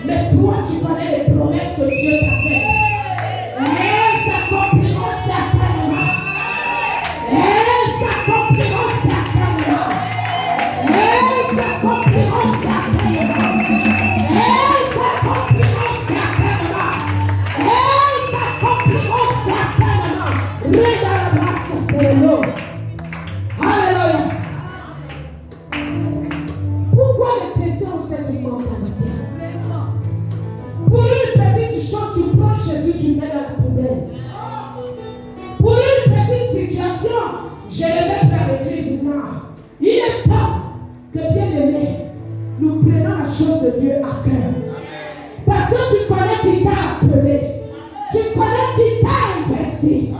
S1: Mais toi, tu connais les promesses que Dieu t'a faites. Elles s'accompliront certainement. Elles s'accompliront certainement. Elles s'accompliront certainement. Elles s'accompliront certainement. Elles s'accompliront certainement. Regarde la grâce de l'eau. je ne vais pas à l'église, non. Il est temps que, bien aimé, nous prenions la chose de Dieu à cœur. Parce que tu connais qui t'a appelé. Tu connais qui t'a investi.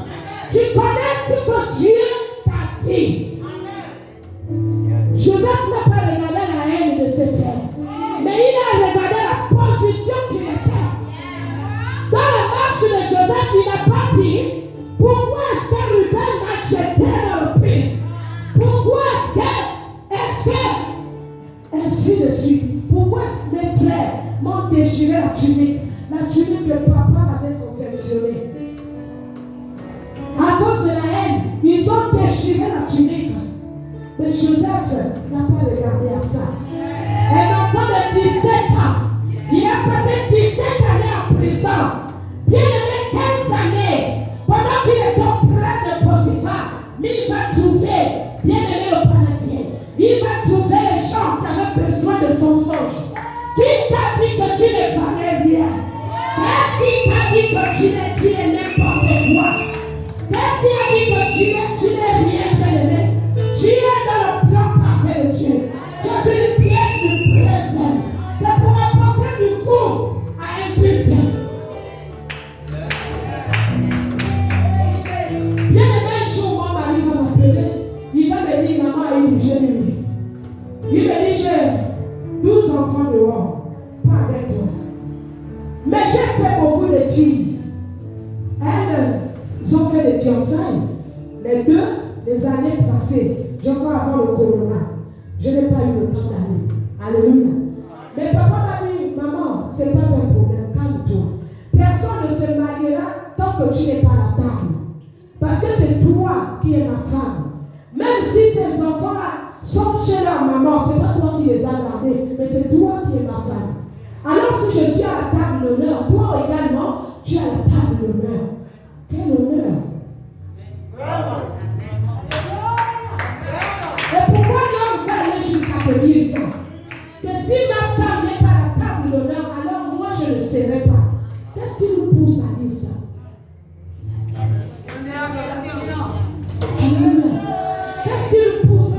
S1: Tu connais ce que Dieu t'a dit. Joseph n'a pas regardé la haine de ses frères, mais il a regardé la position qu'il était. Dans la marche de Joseph, il n'a pas dit pourquoi est-ce que Ruben m'a jeté dans le puits. Pourquoi est-ce que ainsi de suite. Pourquoi est-ce que mes frères m'ont déchiré la tunique que papa avait confectionnée. À cause de la haine, ils ont déchiré la tunique. Mais Joseph n'a pas regardé à ça. Un enfant de 17 ans, il a passé 17 années en prison. Bien aimé 15 années, pendant qu'il est auprès de Potiphar, mais il va trouver, bien aimé le Paladien, il va trouver les gens qui avaient besoin de son songe. Qui t'a dit que tu ne valais rien? Qu'est-ce qui t'a dit que tu es n'importe quoi? Qu'est-ce qui a dit que tu n'es rien, bien aimé? Tu es dans le plan parfait de Dieu. Tu es une pièce de présent. C'est pour apporter du coup à un but. Bien aimé, un jour, mon mari va m'appeler. Il va me dire, maman, j'ai une. Il me dit, j'ai 12 enfants dehors, pas avec toi. Mais j'ai fait beaucoup de filles. Elles ont fait des fiançailles. Les deux, les années passées. Je crois avant le corona, je n'ai pas eu le temps d'aller. Alléluia. Mais papa m'a dit, maman, ce n'est pas un problème, calme-toi. Personne ne se mariera tant que tu n'es pas à la table. Parce que c'est toi qui es ma femme. Même si ces enfants-là sont chez leur maman, ce n'est pas toi qui les as gardés, mais c'est toi qui es ma femme. Alors si je suis à la table d'honneur, toi également, tu es à la table d'honneur. Quel honneur! Et pourquoi l'homme va aller jusqu'à te dire ça? Que si ma femme n'est pas à la table d'honneur, alors moi je ne serai pas. Qu'est-ce qui nous pousse à dire ça? Alléluia. Qu'est-ce qui nous pousse?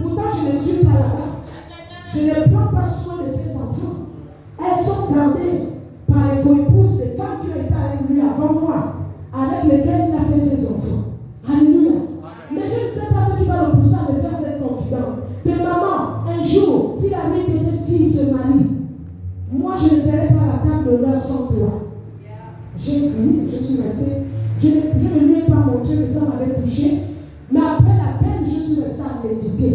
S1: Pourtant je ne suis pas là-bas. Je ne prends pas soin de ces enfants. Elles sont gardées par les co-épouses des femmes qui ont été avec lui avant moi, avec lesquelles il a fait ses enfants. Alléluia. Mais je ne sais pas ce qui va le pousser à me faire cette confidence. Que maman, un jour, si la vie de tes filles se marie, moi je ne serai pas à la table d'honneur sans toi. J'ai cru, je suis restée. Je ne lui ai pas montré que ça m'avait touché. Mais après la peine, je suis restée à méditer.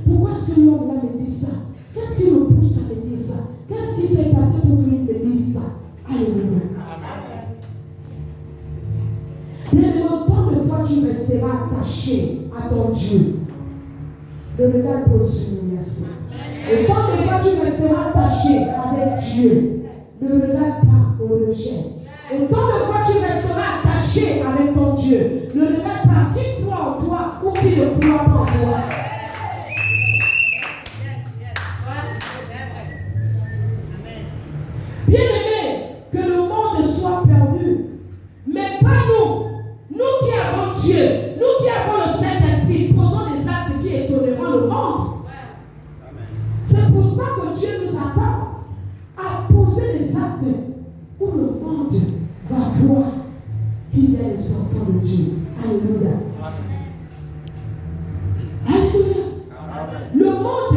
S1: Pourquoi est-ce que l'homme là me dit ça? Qu'est-ce qui me pousse à me dire ça? Qu'est-ce qui s'est passé pour qu'il me dise ça? Alléluia. Bien longtemps de fois tu resteras attaché à ton Dieu. Ne regarde pas au merci. Et tant de fois tu resteras attaché avec Dieu. Ne regarde pas au rejet. Autant de fois tu resteras attaché avec ton Dieu. Ne regarde pas qui croit en toi ou qui ne croit pas en toi. Bien aimé, que le monde soit perdu. Mais pas nous. Nous qui avons Dieu, nous qui avons le Saint-Esprit, posons des actes qui étonneront le monde. C'est pour ça que Dieu nous attend à poser des actes où le monde va voir qu'il est les enfants de Dieu. Alléluia. Alléluia. Le monde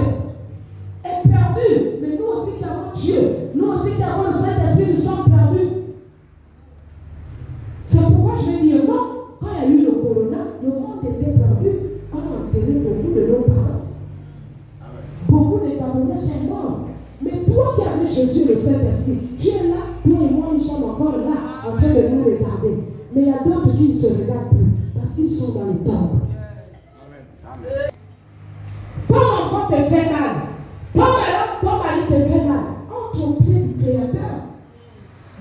S1: est perdu, mais nous aussi qui avons Dieu, nous aussi qui avons le Saint-Esprit, nous sommes perdus. C'est pourquoi je vais dire non. Quand il y a eu le corona, le monde était perdu. On a enterré beaucoup de nos parents. Beaucoup de Camerounais sont morts. Mais toi qui avais Jésus, le Saint-Esprit, tu es là, toi et moi, nous sommes encore là, en train de nous regarder. Mais il y a d'autres qui ne se regardent plus, parce qu'ils sont dans les temples. Ton enfant te fait mal. Ton mari te fait mal. Entre au pied du Créateur.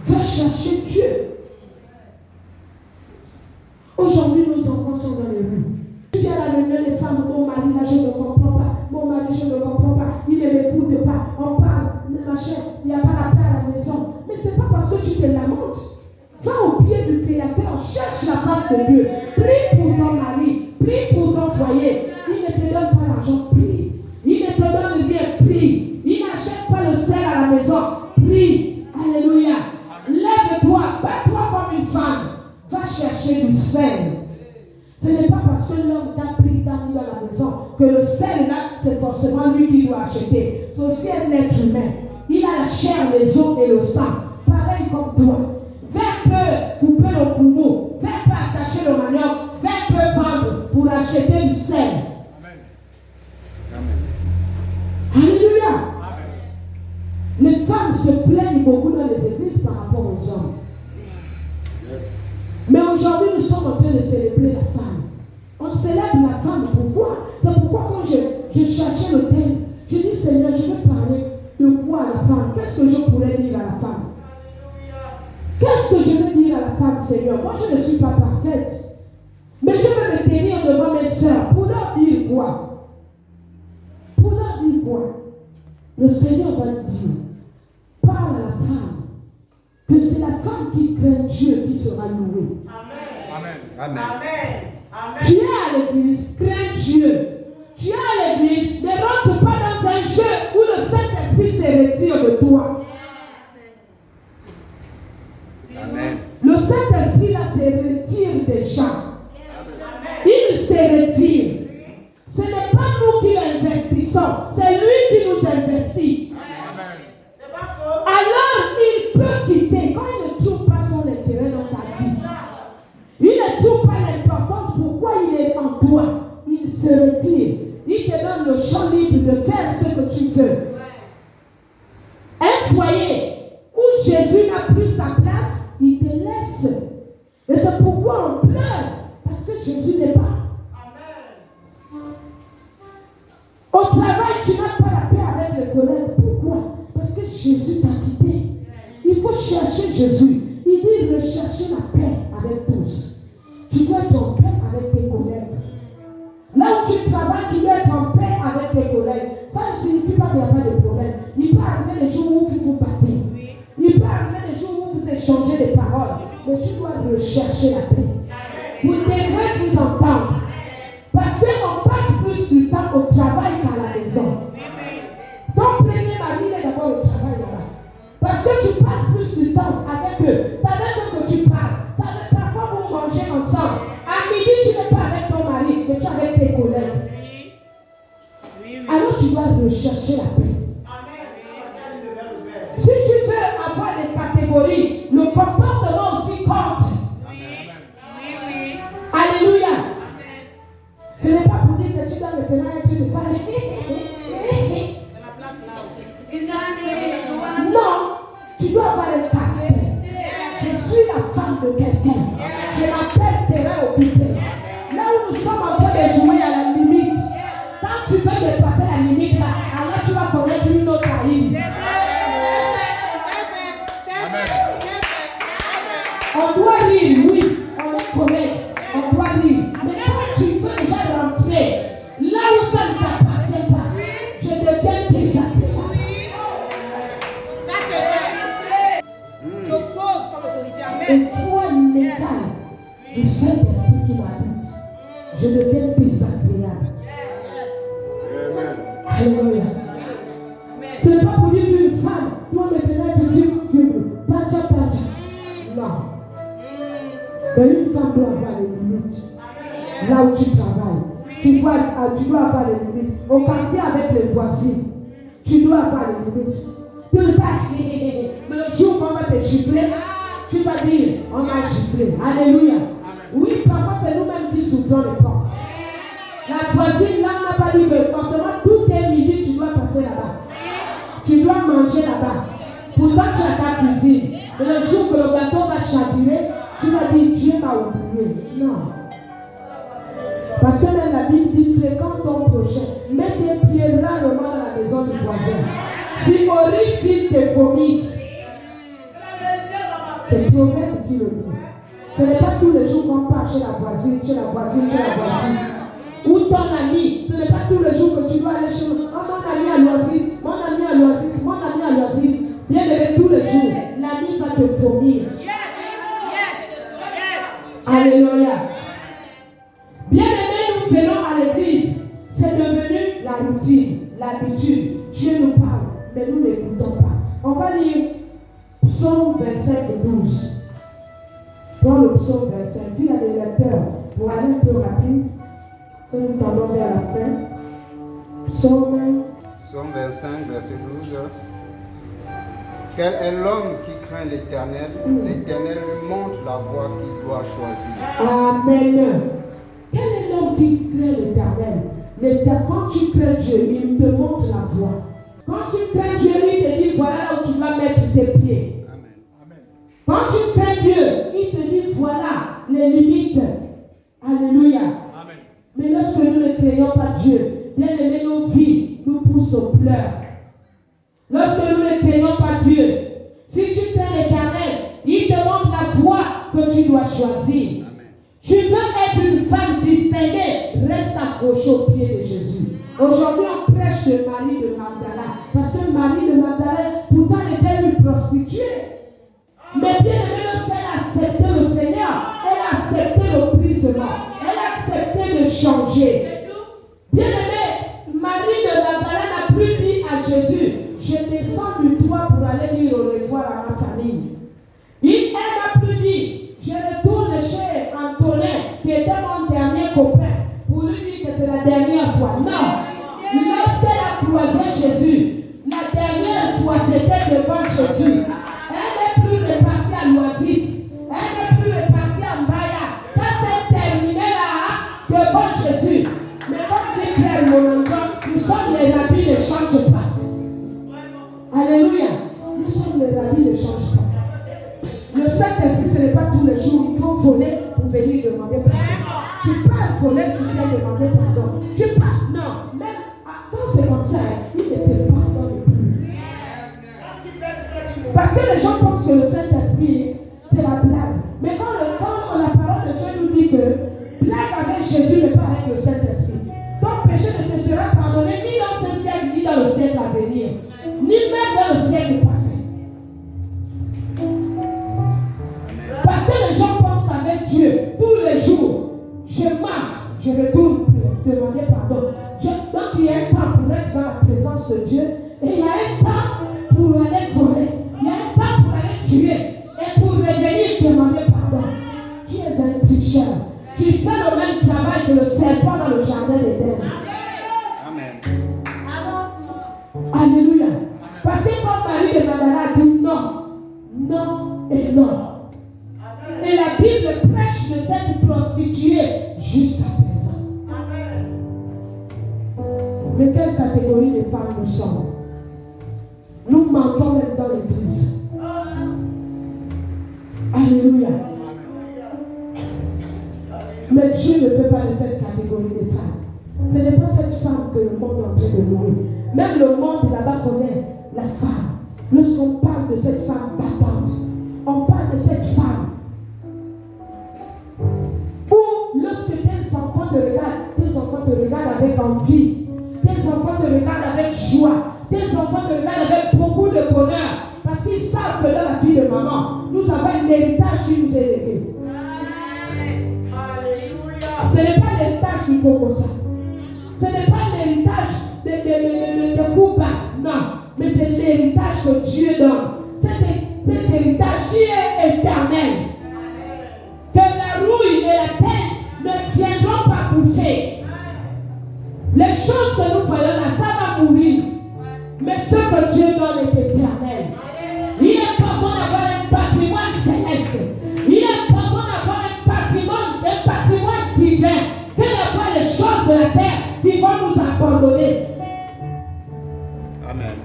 S1: Va chercher Dieu. Aujourd'hui, nos enfants sont dans les rues. Tu viens à la réunion des femmes, mon mari, là, je ne comprends pas. Mon mari, je ne comprends pas. Il ne m'écoute pas. On parle, machin, il n'y a pas la paix à la maison. Mais ce n'est pas parce que tu te lamentes. Va au pied du Créateur, cherche la face de Dieu. Prie pour ton mari, prie parce que l'homme t'a pris, t'a mis dans la maison, que le sel là, c'est forcément lui qui doit acheter. C'est aussi un être humain. Il a la chair, les os et le sang. Pareil comme toi. 20 peu couper le poumon, 20 peu attacher le manioc, 20 peu vendre pour acheter du sel.
S3: Amen.
S1: Alléluia.
S3: Amen.
S1: Les femmes se plaignent beaucoup dans les églises par rapport aux hommes.
S3: Yes.
S1: Mais aujourd'hui, nous sommes en train de célébrer la femme. On célèbre la femme. Pourquoi? C'est pourquoi quand je cherchais le thème, je dis Seigneur, je vais parler de quoi à la femme? Qu'est-ce que je pourrais dire à la femme? Qu'est-ce que je vais dire à la femme, Seigneur? Moi, je ne suis pas parfaite. Mais je vais me tenir devant mes sœurs pour leur dire quoi? Pour leur dire quoi? Le Seigneur va dire, parle à la femme, que c'est la femme qui craint Dieu qui sera louée.
S2: Amen.
S3: Amen.
S2: Amen. Amen.
S1: Tu es à l'église, crains Dieu. Tu es à l'église, ne rentre pas dans un jeu où le Saint-Esprit se retire de toi.
S3: Amen.
S1: Le Saint-Esprit là se retire des gens. Il se retire. Ce n'est pas nous qui l'investissons, c'est lui qui nous investit.
S2: C'est pas faux.
S1: Alors il peut quitter quand il ne trouve pas son intérêt dans ta vie. Il ne trouve pas l'importance pourquoi il est en toi. Il se retire. Il te donne le champ libre de faire ce que tu veux. Un foyer où Jésus n'a plus sa place, il te laisse. Et c'est pourquoi on pleure. Parce que Jésus n'est pas. Au travail, tu n'as pas la paix avec les collègues. Pourquoi? Parce que Jésus t'a quitté. Il faut chercher Jésus. Il dit rechercher la paix avec tous. Tu dois être en paix avec tes collègues. Là où tu travailles, tu dois être en paix avec tes collègues. Ça ne signifie pas qu'il n'y a pas de problème. Il peut arriver les jours où vous vous battez. Il peut arriver les jours où vous échangez des paroles. Mais tu dois rechercher la paix. Vous devrez vous entendre. Parce qu'on passe plus du temps au travail qu'à la maison. Ton premier mari est d'abord au travail là-bas. Parce que tu passes plus du temps avec eux. Ça veut dire que tu parles. Ça veut dire parfois vous mangez ensemble. À midi, tu n'es pas avec ton mari, mais tu es avec tes collègues. Alors tu dois rechercher la paix. Si tu veux avoir des catégories, le comportement aussi compte. Alléluia. Ce n'est pas pour dire que tu dois maintenant être une femme. Non, tu dois avoir un caractère. Je suis la femme de quelqu'un. Je m'appelle terrain occupé. Là où nous sommes en train de jouer à la limite. Quand tu veux dépasser la limite là, alors tu vas connaître une autre ligne. On doit rire, oui, on est correct. On doit rire. Mais quand tu veux déjà rentrer là où ça ne t'appartient pas, je deviens désagréable.
S2: Ça c'est vrai. Je pose comme autorité.
S1: Et
S2: Amen.
S1: toi, l'étal du Saint-Esprit qui m'habite, je deviens désagréable. Alléluia. Ce n'est pas pour dire une femme, toi maintenant tu dis pacha pacha. Non. Mais une femme doit avoir les limites. Là où tu travailles, tu dois avoir les limites. Au quartier avec les voisins, tu dois avoir les limites. Tu ne pas mais le jour où on va te gifler, tu vas dire, on m'a giflé. Alléluia. Oui, parfois c'est nous-mêmes qui souffrons les portes. La voisine là n'a pas dit que forcément tous tes midi tu dois passer là-bas. Tu dois manger là-bas. Pourtant tu as ta cuisine. Et le jour que le gâteau va chavirer, tu vas dire Dieu m'a oublié. Non. Parce que même la Bible dit fréquente ton prochain. Mets tes pieds rarement dans la maison du voisin. Si au risque qu'il te vomisse. C'est Proverbe qui le dit. Ce n'est pas tous les jours qu'on part chez la voisine, chez la voisine, chez la voisine. Ou ton ami, ce n'est pas tous les jours que tu dois aller chez moi. Oh, mon ami à l'oasis, mon ami à l'oasis, mon ami à l'oasis. Bien aimé tous les jours, l'ami va te vomir. Alléluia. Bien aimé, nous venons à l'église. C'est devenu la routine, l'habitude. Dieu nous parle, mais nous n'écoutons pas. On va lire Psaume 25 et 12. Dans le psaume 25, dis à des lecteurs, pour aller un peu rapide, nous tendons vers la fin. Psaume
S3: 25, verset 12. Quel est l'homme qui craint l'Éternel? L'Éternel lui montre la voie qu'il doit choisir.
S1: Amen. Quel est l'homme qui craint l'Éternel? Quand tu crains Dieu, il te montre la voie. Quand tu crains Dieu, il te dit voilà là où tu vas mettre tes pieds.
S3: Amen.
S1: Quand tu crains Dieu, il te dit voilà les limites. Alléluia.
S3: Amen.
S1: Mais lorsque nous ne craignons pas Dieu, bien aimé, nos vies nous poussent aux pleurs. Lorsque nous ne craignons pas Dieu, si tu crains l'Éternel, il te montre la voie que tu dois choisir.
S3: Amen.
S1: Tu veux être une femme distinguée, reste accroché au pied de Jésus. Aujourd'hui, on prêche de Marie de Magdala, parce que Marie de Magdala, pourtant, était une prostituée. Mais bien aimé, lorsqu'elle a accepté le Seigneur, elle a accepté le prisonnier, elle a accepté de changer. Bien aimé, Marie de Magdala n'a plus dit à Jésus, je descends du toit pour aller dire au revoir à ma famille. Elle n'a plus dit, je retourne chez Antonin, qui était mon dernier copain, pour lui dire que c'est la dernière fois. Non. Lorsqu'elle a croisé Jésus, la dernière fois c'était devant Jésus. Elle n'est plus repartie à l'Oasis. Elle n'est plus repartie à Mbaya. Ça s'est terminé là, devant Jésus. Mais comme dit frère mon enfant, nous sommes les rabbis, ne changent pas. Alléluia. Nous sommes les rabbis, ne changent pas. Le Saint-Esprit, ce n'est pas tous les jours. Il faut voler pour venir demander pardon. Tu pars voler, tu viens demander pardon. Tu pars, non. Même quand c'est comme ça, il ne te pardonne plus. Parce que les gens pensent que le Saint-Esprit, c'est la blague. Mais quand la parole de Dieu nous dit que blague avec Jésus n'est pas avec le Saint-Esprit. Ton péché ne te sera pardonné ni dans ce siècle, ni dans le siècle à venir, ni même dans le siècle passé. Parce que les gens pensent avec Dieu tous les jours. Je marche, je retourne pour demander pardon. Donc il y a un temps pour être dans la présence de Dieu et il y a un temps pour aller voler. Il y a un temps pour aller tuer et pour revenir demander pardon. Tu es un tricheur. Tu fais le même travail que le serpent dans le jardin d'Éden.
S3: Amen.
S1: Alléluia. Parce que comme Marie de Magdala dit non, non et non. Et la Bible prêche de cette prostituée jusqu'à présent. Mais quelle catégorie de femmes nous sommes? Nous mentons même dans l'église. Alléluia. Mais Dieu ne veut pas de cette catégorie de femmes. Ce n'est pas cette femme que le monde est en train de louer. Même le monde là-bas connaît la femme. Lorsqu'on parle de cette femme battante, on parle de cette femme où lorsque tes enfants te regardent avec envie, tes enfants te regardent avec joie, tes enfants te regardent avec beaucoup de bonheur, parce qu'ils savent que dans la vie de maman, nous avons un héritage qui nous est légué. Ce n'est pas l'héritage du Kokosa. Ce n'est pas l'héritage de Kouba, non. Mais c'est l'héritage que Dieu donne. Cet héritage qui est éternel. Que la rouille et la terre ne viendront pas bouffer. Les choses que nous voyons là, ça va mourir. Mais ce que Dieu donne est éternel. Il est pas bon d'avoir un patrimoine céleste. Il est pas bon d'avoir un patrimoine divin. Que d'avoir les choses de la terre qui vont nous abandonner.
S3: Amen.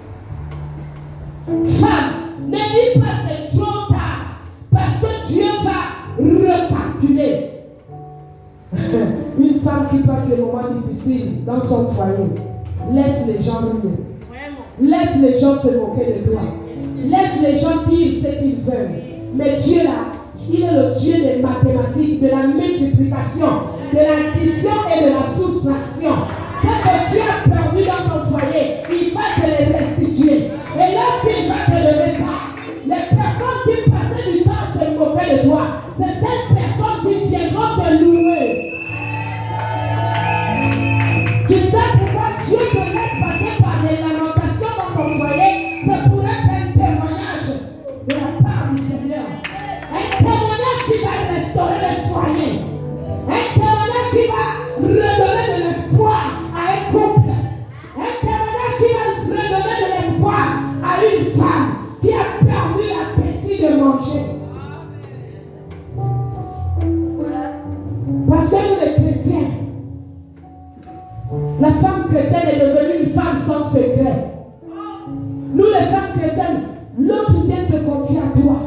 S1: Femme, ne dis pas c'est trop tard. Parce que Dieu va recalculer. Une femme qui passe des moments difficiles dans son foyer, laisse les gens rire. Laisse les gens se moquer de toi. Laisse les gens dire ce qu'ils veulent. Mais Dieu là, il est le Dieu des mathématiques, de la multiplication, de l'addition et de la soustraction. Ce que Dieu a perdu dans ton foyer, il va te les restituer. Et lorsqu'il va te lever ça, les personnes qui passaient du temps à se moquer de toi, c'est ces personnes qui viendront te louer. Tu sais pourquoi Dieu te laisse passer par des lamentations dans ton foyer? C'est pour être un témoignage de la part du Seigneur. Un témoignage qui va restaurer le foyer. Un témoignage qui va redonner de La femme chrétienne est devenue une femme sans secret. Nous, les femmes chrétiennes, l'autre vient se confier à toi.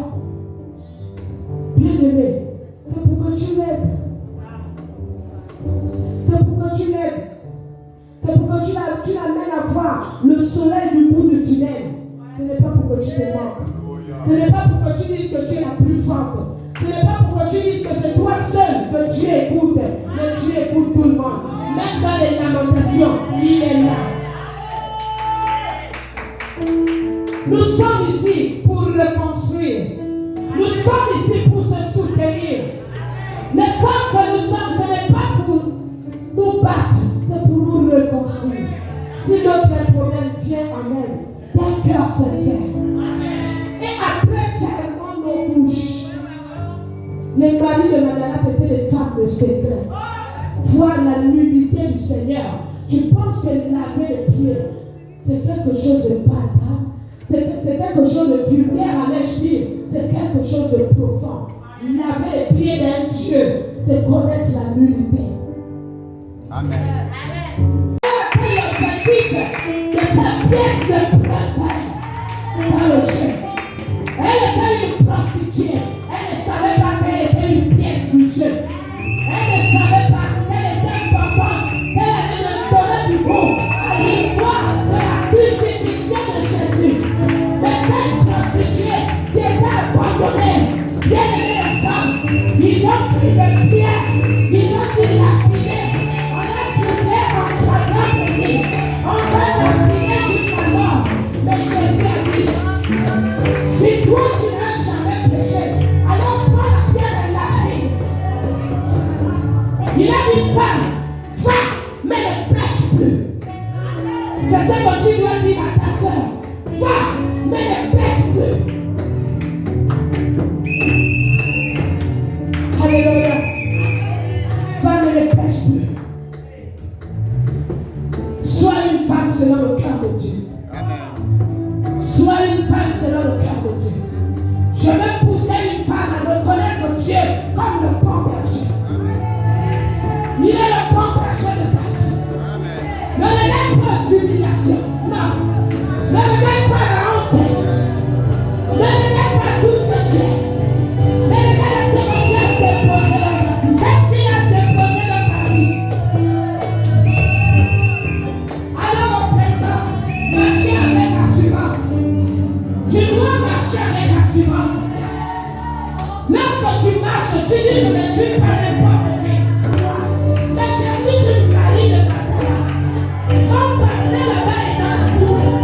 S1: Bien-aimé, c'est pour que tu l'aides. C'est pour que tu l'aides. C'est pour que tu l'amènes à voir le soleil du bout du tunnel. Ce n'est pas pour que tu te manques. Ce n'est pas pour que tu dises que tu es la plus forte. Ce n'est pas pour que tu dises que c'est toi seul que Dieu écoute. Mais Dieu écoute tout le monde. Même dans les lamentations, il est là. Nous sommes ici pour reconstruire. Nous sommes ici pour se soutenir. Les femmes que nous sommes, ce n'est pas pour nous battre, c'est pour nous reconstruire. Si notre problème vient en elle, d'un cœur sincère. Et après, fermons nos bouches. Les maris de Madala, c'était des femmes de secret. Voir la nudité du Seigneur. Je pense qu'elle lavait les pieds. C'est quelque chose de palpable. C'est quelque chose de vulgaire, allais-je dire. C'est quelque chose de profond. Laver les pieds d'un Dieu, c'est connaître la nudité.
S3: Amen.
S1: L'objectif de cette pièce de princesse dans le jeu. Elle était une prostituée. Elle ne savait pas qu'elle était une pièce du jeu. Elle ne savait pas qu'elle était importante. Qu'elle allait donner du goût à l'histoire de la crucifixion de Jésus. Mais cette prostituée qui était abandonnée, bien aimée les hommes, ils ont pris des pierres, ils ont dilapidé. On a tué en flagrant délit. On va lapider jusqu'à mort. Mais Jésus a dit, si toi tu n'as jamais péché, alors prends la pierre et lapide. Il a dit, va, mais ne pêche plus. C'est ce que tu dois dire à ta soeur. Va, mais ne pêche plus. Alléluia. Va, mais ne pêche plus. Sois une femme selon le cœur de Dieu. Sois une femme selon le cœur de Dieu. Je veux pousser une femme à reconnaître Dieu comme le bon berger. Il est le bon berger de ta vie. Ne le laisse pas l'humiliation. Non. Ne le laisse pas la honte. Ne le laisse pas tout ce que tu es. Ne le laisse pas ce que Dieu a déposé dans ta vie. Qu'est-ce qu'il a déposé dans ta vie? Alors au présent, marchez avec assurance. Tu dois marcher avec assurance. Lorsque tu marches, tu dis je ne suis pas n'importe qui. Mais je suis une Marie de Magdala. Mon passé là-bas est dans la boue.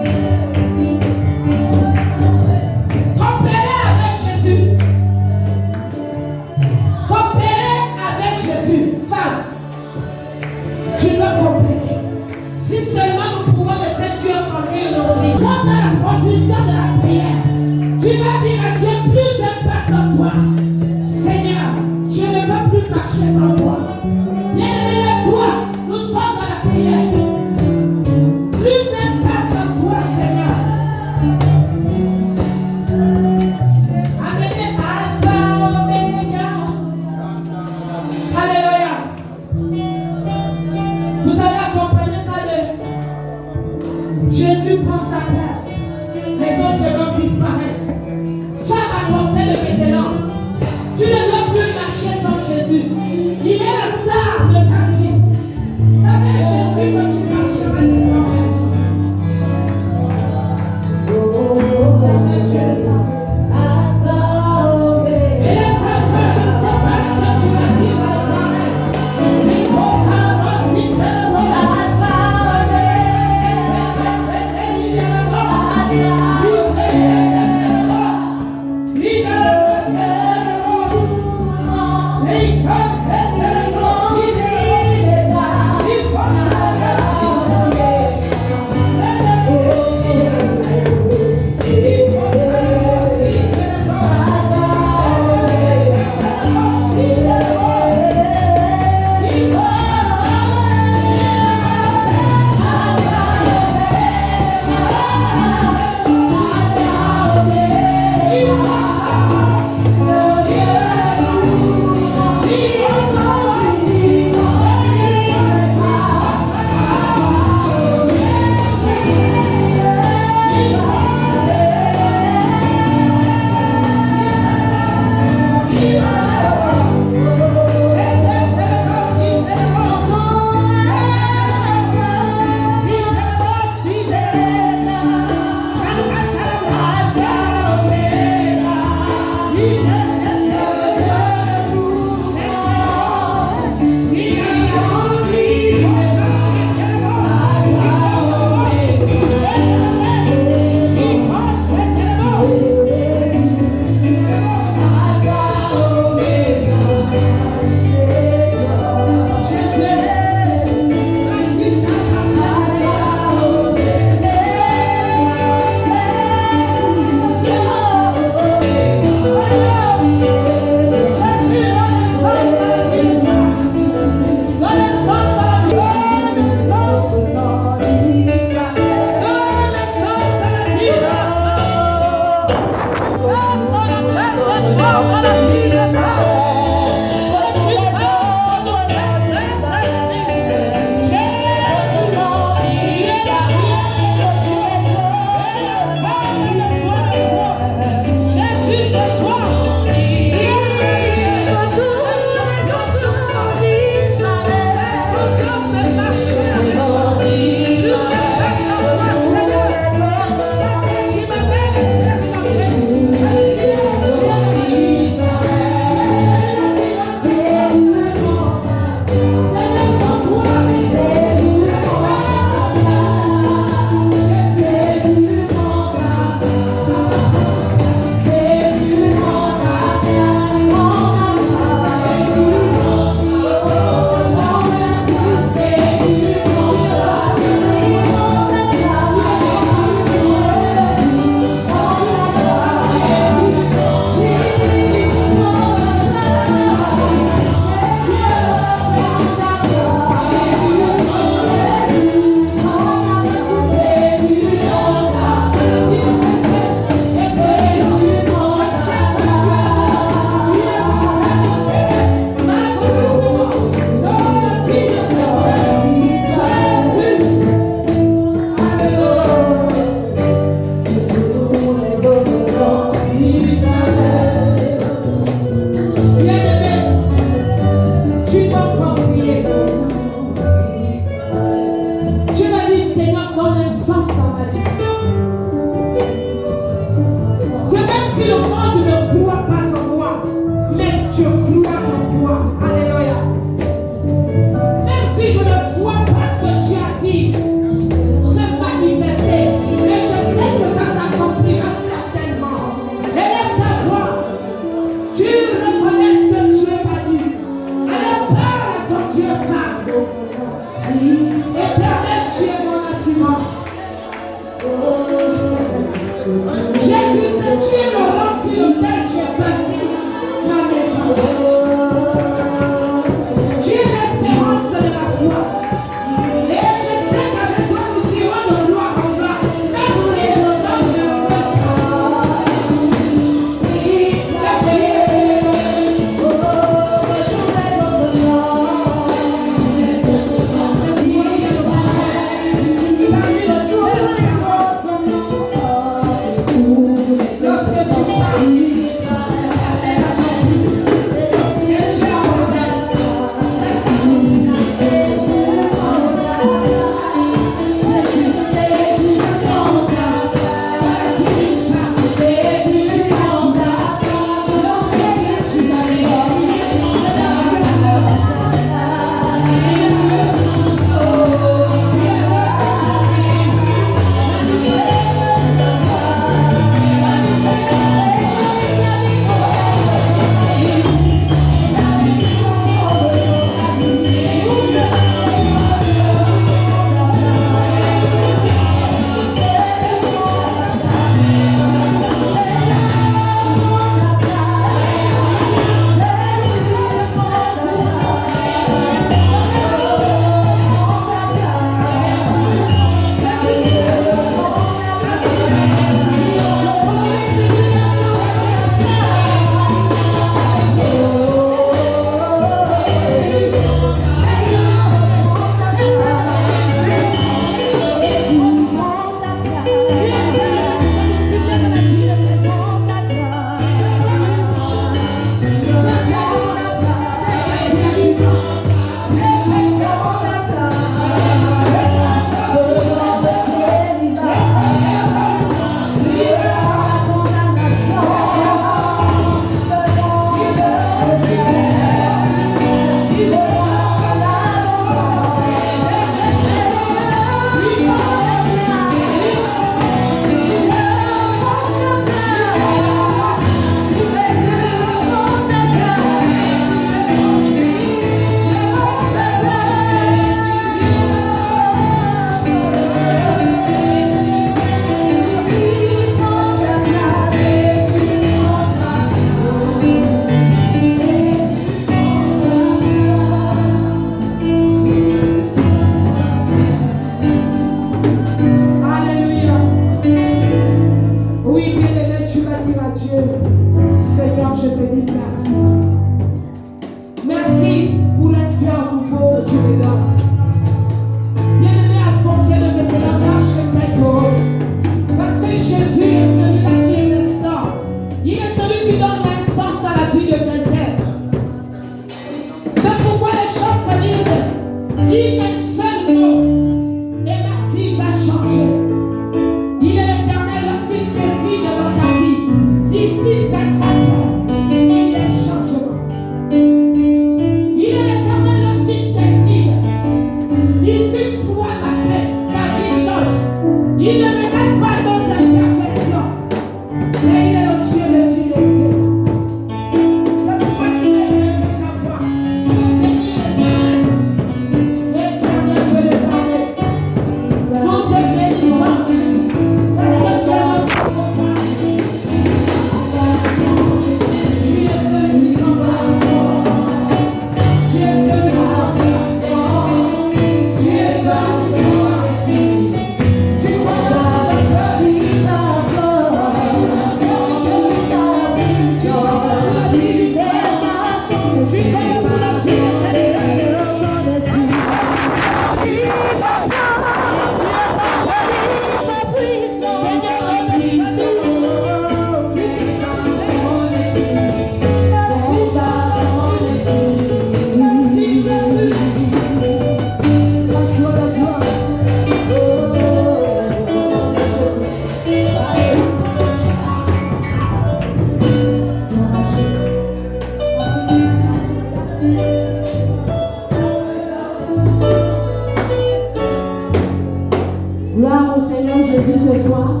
S4: Gloire au Seigneur Jésus ce soir.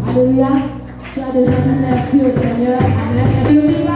S4: Alléluia. Tu as déjà dit merci au Seigneur. Amen.